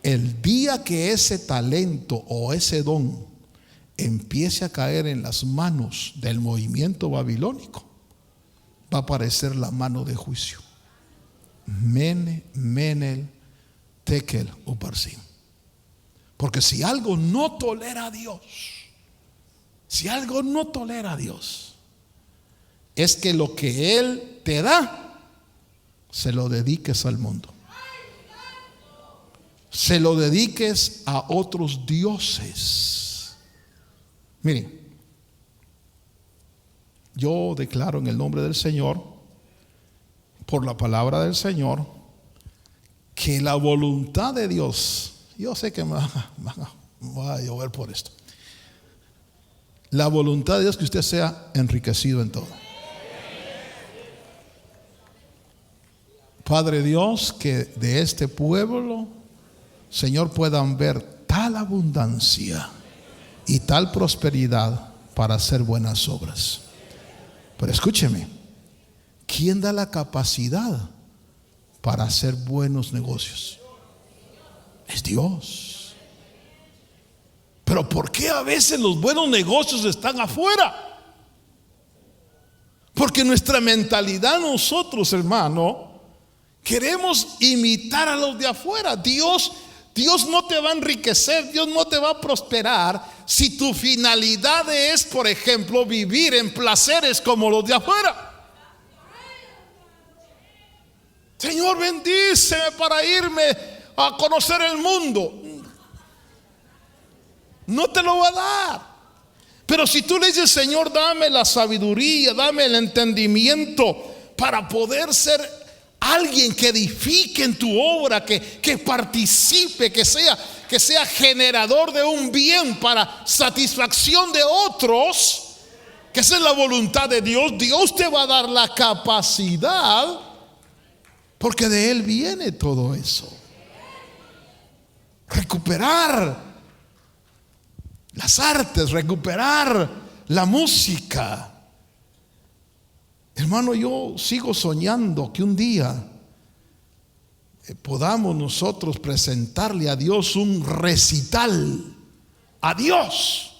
El día que ese talento o ese don empiece a caer en las manos del movimiento babilónico, va a aparecer la mano de juicio. Mene, Menel, Tekel, Uparsim. Porque si algo no tolera a Dios, es que lo que Él te da, se lo dediques al mundo. Se lo dediques a otros dioses. Miren, yo declaro en el nombre del Señor, por la palabra del Señor, que la voluntad de Dios, yo sé que me va a llover por esto, la voluntad de Dios es que usted sea enriquecido en todo. Padre Dios, que de este pueblo, Señor, puedan ver tal abundancia y tal prosperidad para hacer buenas obras. Pero escúcheme, ¿quién da la capacidad para hacer buenos negocios? Es Dios. Pero ¿por qué a veces los buenos negocios están afuera? Porque nuestra mentalidad, nosotros, hermano, queremos imitar a los de afuera. Dios no te va a enriquecer, Dios no te va a prosperar si tu finalidad es, por ejemplo, vivir en placeres como los de afuera. Señor, bendíceme para irme a conocer el mundo. No te lo va a dar. Pero si tú le dices, Señor, dame la sabiduría, dame el entendimiento para poder ser alguien que edifique en tu obra, que participe, que sea generador de un bien para satisfacción de otros, que esa es la voluntad de Dios. Dios te va a dar la capacidad, porque de Él viene todo eso. Recuperar las artes, recuperar la música. Hermano, yo sigo soñando que un día podamos nosotros presentarle a Dios un recital. A Dios.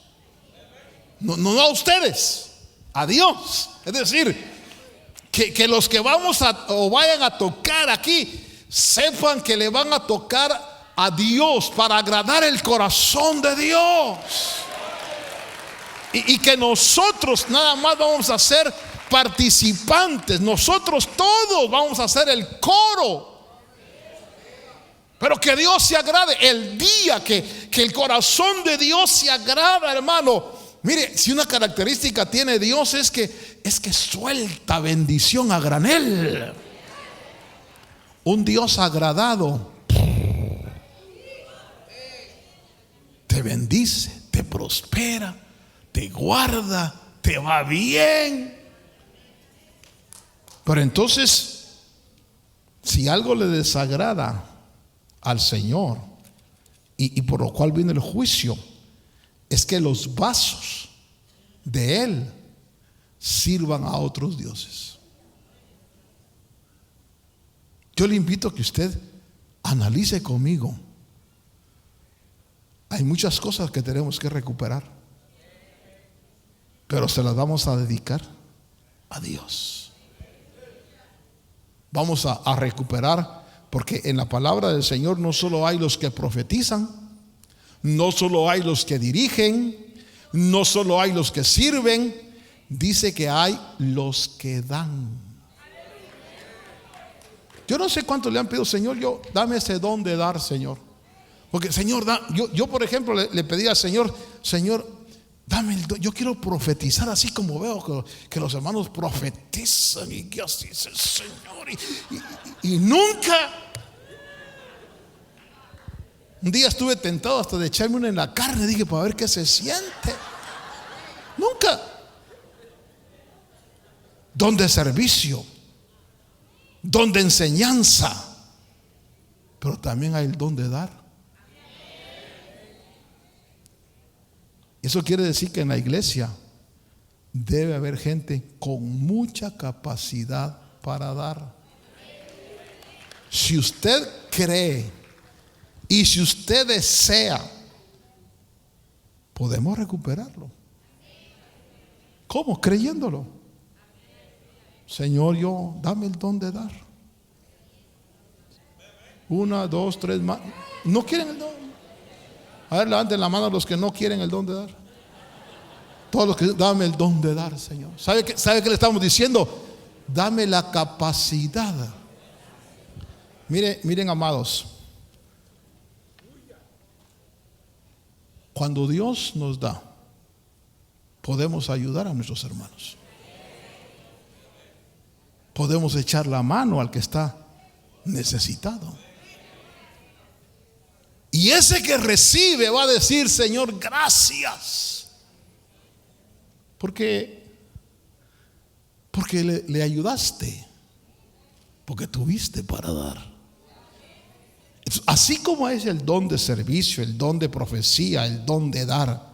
No a ustedes, a Dios. Es decir, que los que vamos o vayan a tocar aquí sepan que le van a tocar a Dios para agradar el corazón de Dios. Y que nosotros nada más vamos a ser participantes. Nosotros todos vamos a hacer el coro. Pero que Dios se agrade. El día que el corazón de Dios se agrada, hermano. Mire, si una característica tiene Dios es que suelta bendición a granel. Un Dios agradado te bendice, te prospera, te guarda, te va bien. Pero entonces, si algo le desagrada al Señor, y por lo cual viene el juicio, es que los vasos de Él sirvan a otros dioses. Yo le invito a que usted analice conmigo. Hay muchas cosas que tenemos que recuperar, pero se las vamos a dedicar a Dios. Vamos a recuperar, porque en la palabra del Señor no solo hay los que profetizan, no solo hay los que dirigen, no solo hay los que sirven, dice que hay los que dan. Yo no sé cuánto le han pedido, Señor, dame ese don de dar, Señor. Porque Señor, yo por ejemplo le pedí al Señor, Señor, dame el don. Yo quiero profetizar así como veo que los hermanos profetizan y que así es el Señor. Y nunca. Un día estuve tentado hasta de echarme una en la carne, dije, para ver qué se siente. Nunca. Don de servicio, don de enseñanza, pero también hay el don de dar. Eso quiere decir que en la iglesia debe haber gente con mucha capacidad para dar. Si usted cree y si usted desea, podemos recuperarlo. ¿Cómo? Creyéndolo. Señor, dame el don de dar. 1, 2, 3 más. ¿No quieren el don? A ver, levanten la mano los que no quieren el don de dar. Todos los que dame el don de dar, Señor. ¿Sabe qué le estamos diciendo? Dame la capacidad. Miren, amados. Cuando Dios nos da, podemos ayudar a nuestros hermanos. Podemos echar la mano al que está necesitado. Y ese que recibe va a decir, Señor, gracias. Porque le ayudaste. Porque tuviste para dar. Así como es el don de servicio, el don de profecía, el don de dar.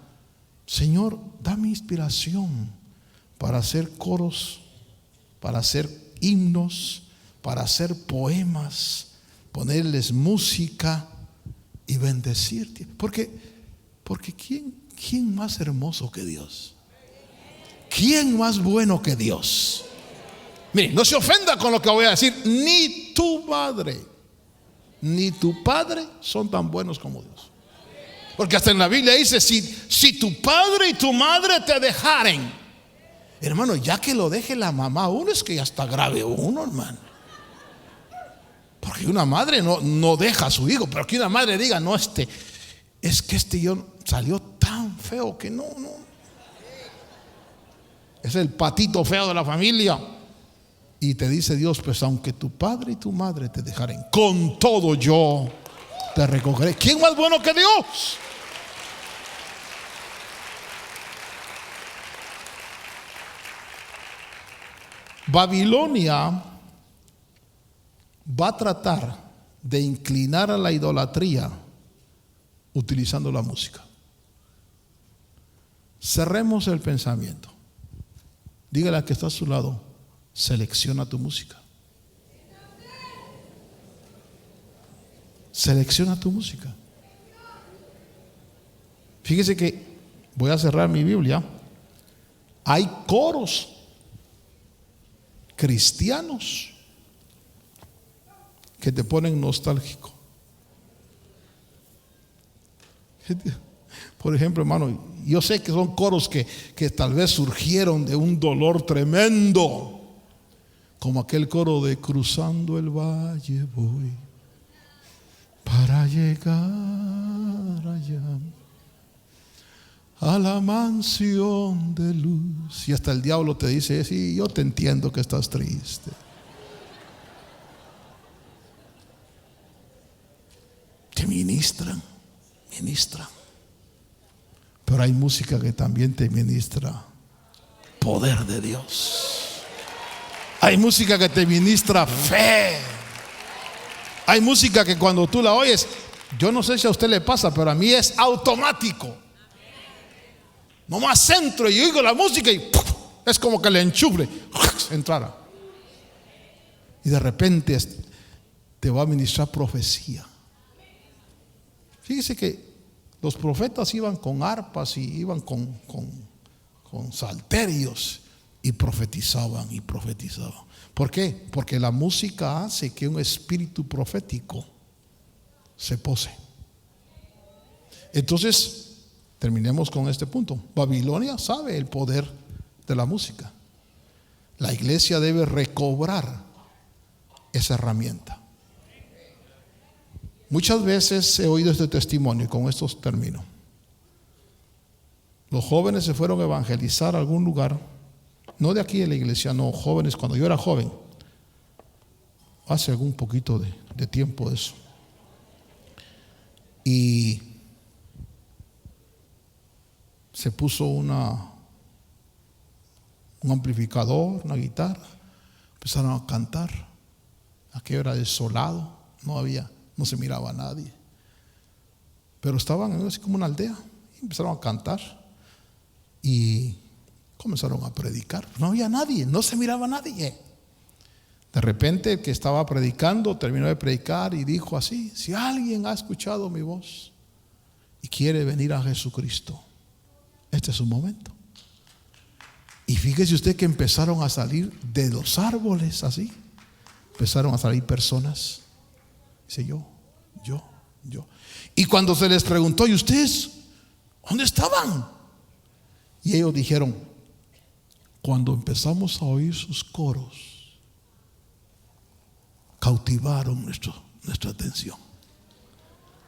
Señor, dame inspiración para hacer coros, para hacer himnos, para hacer poemas, ponerles música y bendecirte. Porque ¿quién más hermoso que Dios? ¿Quién más bueno que Dios? Mire, no se ofenda con lo que voy a decir. Ni tu madre ni tu padre son tan buenos como Dios. Porque hasta en la Biblia dice, si tu padre y tu madre te dejaren, hermano, ya que lo deje la mamá uno, es que ya está grave uno, hermano. Porque una madre no deja a su hijo, pero que una madre diga, no, es que yo salió tan feo que no. Es el patito feo de la familia. Y te dice Dios, pues aunque tu padre y tu madre te dejaren, con todo yo te recogeré. ¿Quién más bueno que Dios? Babilonia va a tratar de inclinar a la idolatría utilizando la música. Cerremos el pensamiento. Dígale al que está a su lado, selecciona tu música. Selecciona tu música. Fíjese que voy a cerrar mi Biblia. Hay coros cristianos que te ponen nostálgico. Por ejemplo, hermano, yo sé que son coros que tal vez surgieron de un dolor tremendo, como aquel coro de cruzando el valle voy para llegar allá a la mansión de luz. Y hasta el diablo te dice, sí, yo te entiendo que estás triste. Te ministran. Pero hay música que también te ministra poder de Dios. Hay música que te ministra fe. Hay música que cuando tú la oyes, yo no sé si a usted le pasa, pero a mí es automático. Nomás entro y oigo la música y ¡puf! Es como que le enchufle, entrara. Y de repente te va a ministrar profecía. Fíjese que los profetas iban con arpas y iban con salterios y profetizaban y profetizaban. ¿Por qué? Porque la música hace que un espíritu profético se pose. Entonces, terminemos con este punto. Babilonia sabe el poder de la música. La iglesia debe recobrar esa herramienta. Muchas veces he oído este testimonio y con estos termino. Los jóvenes se fueron a evangelizar a algún lugar, no de aquí de la iglesia, no, jóvenes cuando yo era joven, hace algún poquito de tiempo de eso. Y se puso un amplificador, una guitarra, empezaron a cantar. Aquello era desolado, no se miraba a nadie, pero estaban así como una aldea y empezaron a cantar y comenzaron a predicar. No había nadie, no se miraba a nadie. De repente el que estaba predicando terminó de predicar y dijo así: si alguien ha escuchado mi voz y quiere venir a Jesucristo, este es su momento. Y fíjese usted que empezaron a salir de los árboles así, empezaron a salir personas. Dice yo. Y cuando se les preguntó: ¿y ustedes dónde estaban? Y ellos dijeron: cuando empezamos a oír sus coros, cautivaron nuestra atención.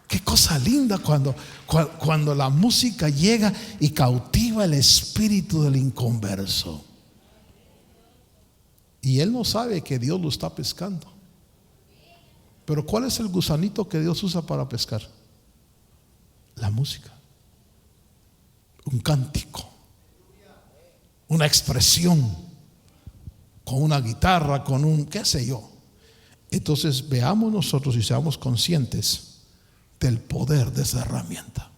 Qué cosa linda cuando la música llega y cautiva el espíritu del inconverso. Y él no sabe que Dios lo está pescando. Pero ¿cuál es el gusanito que Dios usa para pescar? La música. Un cántico. Una expresión. Con una guitarra, con un qué sé yo. Entonces veamos nosotros y seamos conscientes del poder de esa herramienta.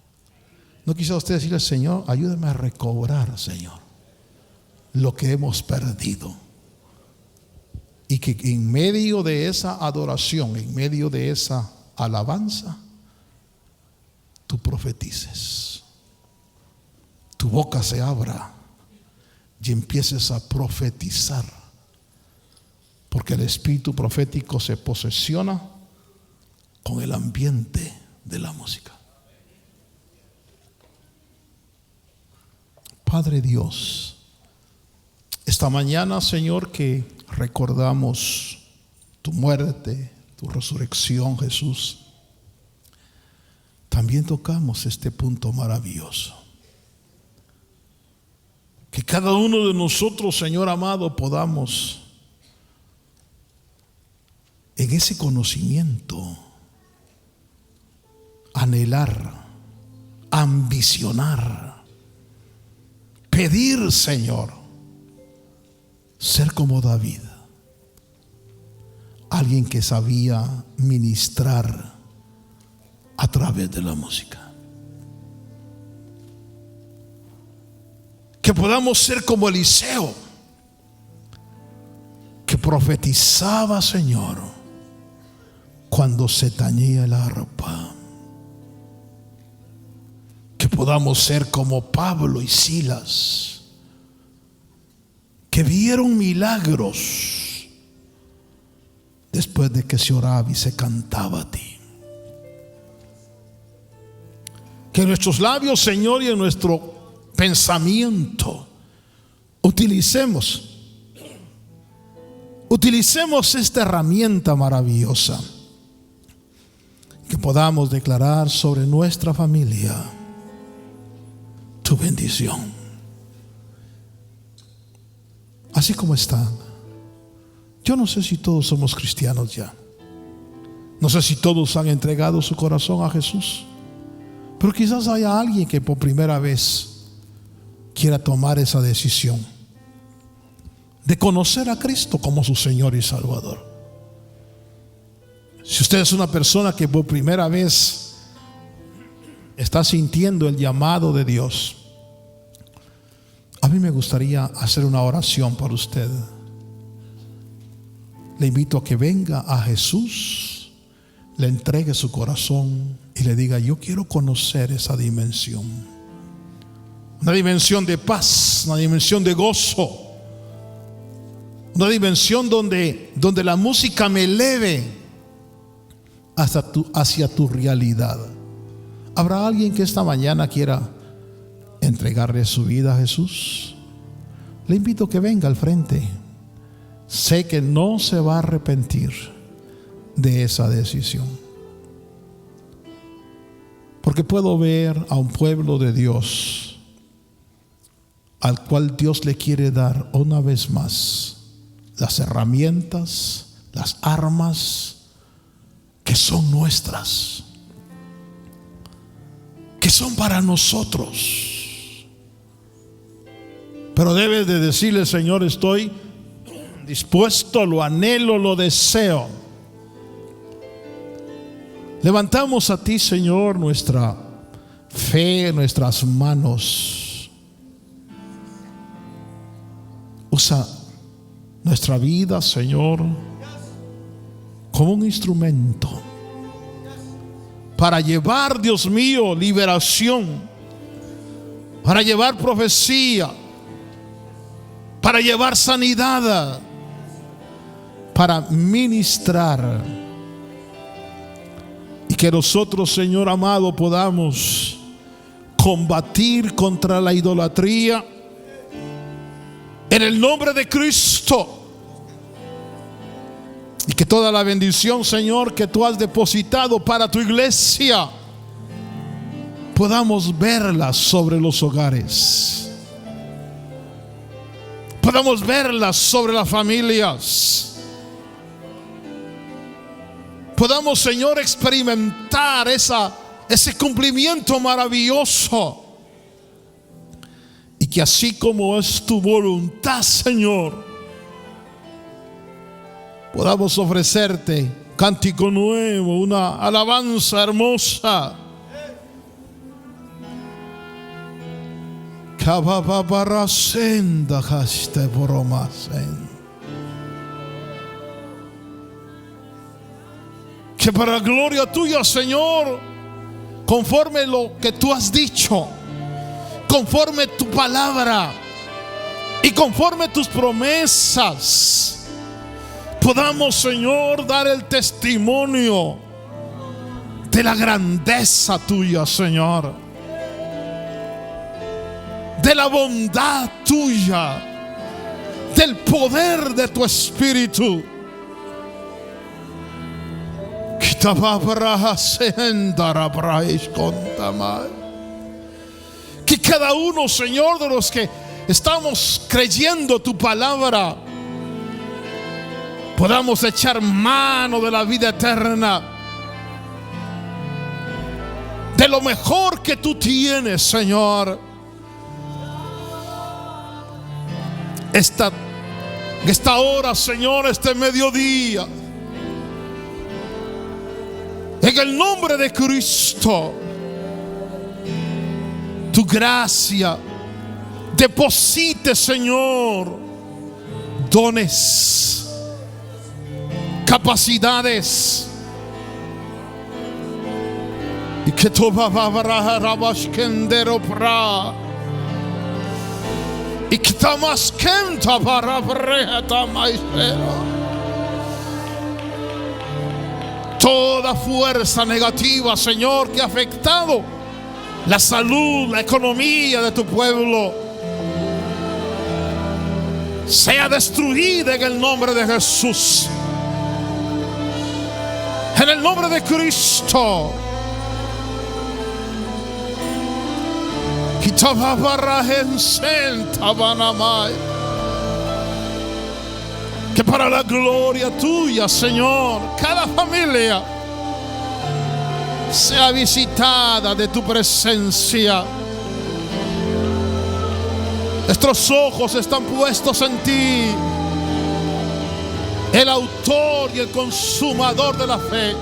¿No quisiera usted decirle: Señor, ayúdame a recobrar, Señor, lo que hemos perdido? Y que en medio de esa adoración, en medio de esa alabanza, tú profetices, tu boca se abra y empieces a profetizar, porque el espíritu profético se posesiona con el ambiente de la música. Padre Dios, esta mañana, Señor, que recordamos tu muerte, tu resurrección, Jesús, también tocamos este punto maravilloso. Que cada uno de nosotros, Señor amado, podamos en ese conocimiento anhelar, ambicionar, pedir, Señor, ser como David, alguien que sabía ministrar a través de la música. Que podamos ser como Eliseo, que profetizaba, Señor, cuando se tañía el arpa. Que podamos ser como Pablo y Silas, que vieron milagros después de que se oraba y se cantaba a ti. Que en nuestros labios, Señor, y en nuestro pensamiento utilicemos esta herramienta maravillosa, que podamos declarar sobre nuestra familia tu bendición. Así como están. Yo no sé si todos somos cristianos ya. No sé si todos han entregado su corazón a Jesús. Pero quizás haya alguien que por primera vez quiera tomar esa decisión de conocer a Cristo como su Señor y Salvador. Si usted es una persona que por primera vez está sintiendo el llamado de Dios, a mí me gustaría hacer una oración por usted. Le invito a que venga a Jesús, le entregue su corazón y le diga: yo quiero conocer esa dimensión, una dimensión de paz, una dimensión de gozo, una dimensión donde la música me eleve hacia tu realidad. ¿Habrá alguien que esta mañana quiera entregarle su vida a Jesús? Le invito a que venga al frente. Sé que no se va a arrepentir de esa decisión, porque puedo ver a un pueblo de Dios al cual Dios le quiere dar una vez más las herramientas, las armas que son nuestras, que son para nosotros. Pero debes de decirle: Señor, estoy dispuesto, lo anhelo, lo deseo. Levantamos a ti, Señor, nuestra fe, nuestras manos. Usa nuestra vida, Señor, como un instrumento para llevar, Dios mío, liberación, para llevar profecía, para llevar sanidad, para ministrar. Y que nosotros, Señor amado, podamos combatir contra la idolatría en el nombre de Cristo. Y que toda la bendición, Señor, que tú has depositado para tu iglesia, podamos verla sobre los hogares, podamos verla sobre las familias, podamos, Señor, experimentar ese cumplimiento maravilloso. Y que así como es tu voluntad, Señor, podamos ofrecerte cántico nuevo, una alabanza hermosa. Que para la gloria tuya, Señor, conforme lo que tú has dicho, conforme tu palabra y conforme tus promesas, podamos, Señor, dar el testimonio de la grandeza tuya, Señor, de la bondad tuya, del poder de tu Espíritu. Que cada uno, Señor, de los que estamos creyendo tu palabra, podamos echar mano de la vida eterna, de lo mejor que tú tienes, Señor. Esta hora, Señor, este mediodía, en el nombre de Cristo, tu gracia deposite, Señor, dones, capacidades, y que tu y que tamas kenta para breta maestro. Toda fuerza negativa, Señor, que ha afectado la salud, la economía de tu pueblo, sea destruida en el nombre de Jesús, en el nombre de Cristo. Que para la gloria tuya, Señor, cada familia sea visitada de tu presencia Nuestros ojos están puestos en ti, el autor y el consumador de la fe.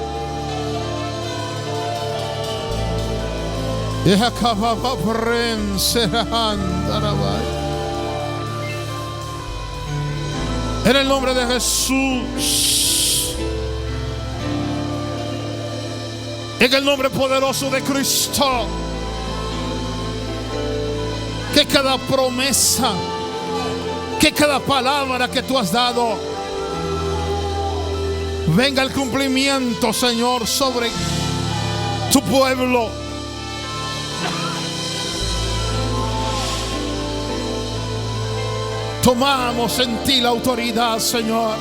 En el nombre de Jesús, en el nombre poderoso de Cristo, que cada promesa, que cada palabra que tú has dado venga al cumplimiento, Señor, sobre tu pueblo. Tomamos en ti la autoridad, Señor,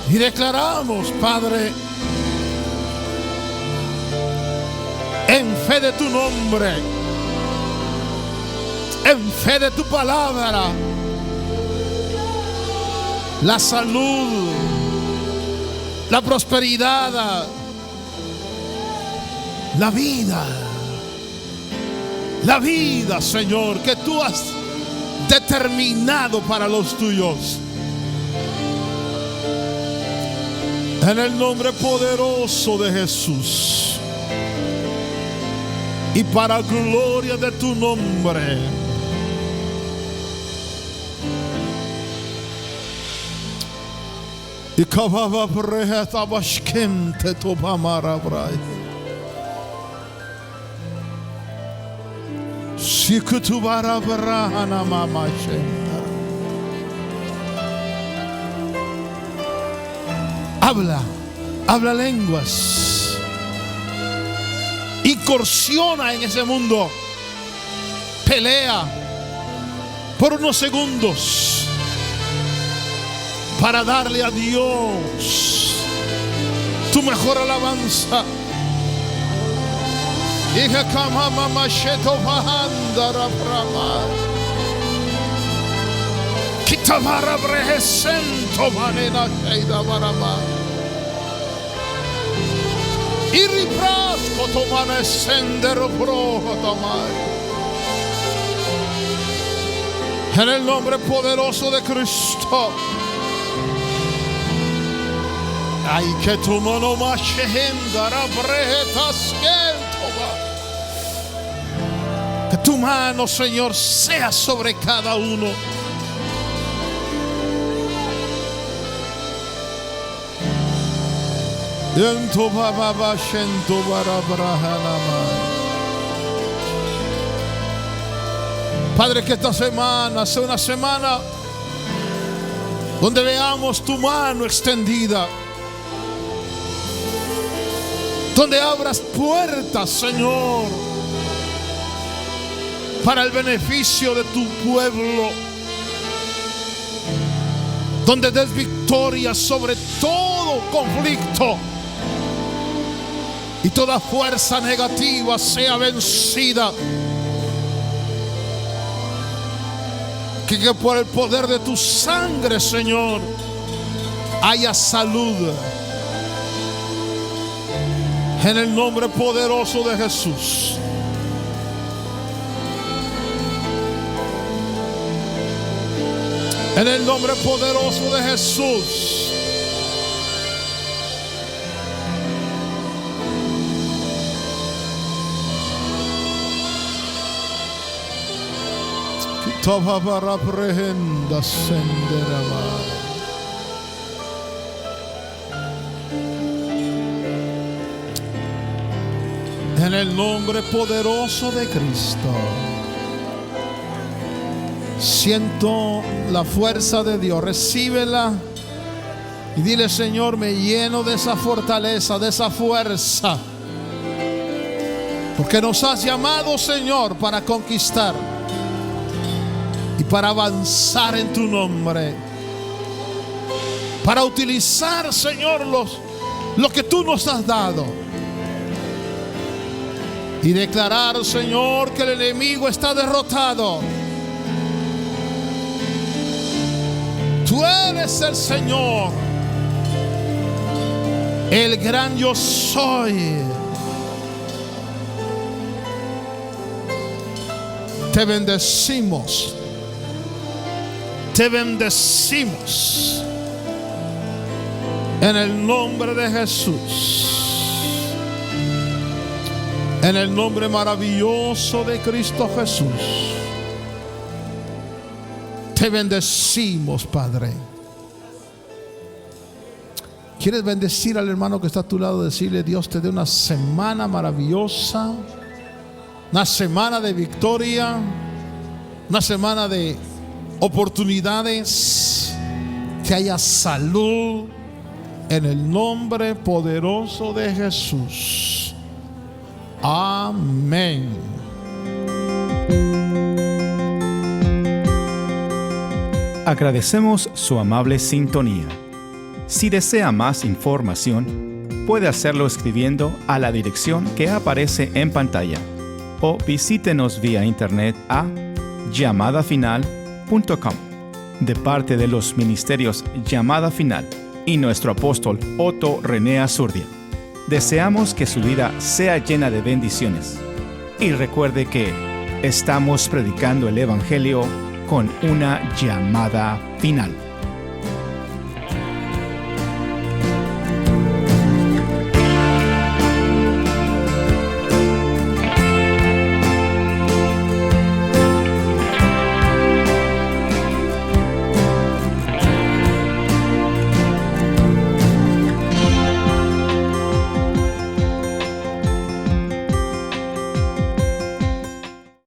y declaramos, Padre, en fe de tu nombre, en fe de tu palabra, la salud, la prosperidad, la vida, Señor, que tú has determinado para los tuyos. En el nombre poderoso de Jesús y para gloria de tu nombre. Y kababa breheta bashkente tobamara brai. Sikutubara brahana mama shenta. Habla lenguas. Incursiona en ese mundo. Pelea por unos segundos para darle a Dios tu mejor alabanza. Hija kama mama sheto bahandara brahma. Kitabara brehesento manena sheida barama. Irripras kotomane sendero brohotamai. En el nombre poderoso de Cristo. Ay, que tu mano más shehendara brehetas que tu mano, Señor, sea sobre cada uno. Padre, que esta semana sea una semana donde veamos tu mano extendida, donde abras puertas, Señor, para el beneficio de tu pueblo, donde des victoria sobre todo conflicto y toda fuerza negativa sea vencida. Que por el poder de tu sangre, Señor, haya salud. En el nombre poderoso de Jesús. En el nombre poderoso de Jesús. En el nombre poderoso de Cristo. Siento la fuerza de Dios. Recíbela y dile: Señor, me lleno de esa fortaleza, de esa fuerza, porque nos has llamado, Señor, para conquistar y para avanzar en tu nombre, para utilizar, Señor, lo que tú nos has dado, y declarar, Señor, que el enemigo está derrotado. Tú eres el Señor, el gran yo soy. Te bendecimos. Te bendecimos. En el nombre de Jesús. En el nombre maravilloso de Cristo Jesús. Te bendecimos, Padre. ¿Quieres bendecir al hermano que está a tu lado? Decirle: Dios te dé una semana maravillosa, una semana de victoria, una semana de oportunidades, que haya salud en el nombre poderoso de Jesús. Amén. Agradecemos su amable sintonía. Si desea más información, puede hacerlo escribiendo a la dirección que aparece en pantalla o visítenos vía internet a llamadafinal.com. De parte de los ministerios Llamada Final y nuestro apóstol Otto René Azurdia, deseamos que su vida sea llena de bendiciones. Y recuerde que estamos predicando el Evangelio con una llamada final.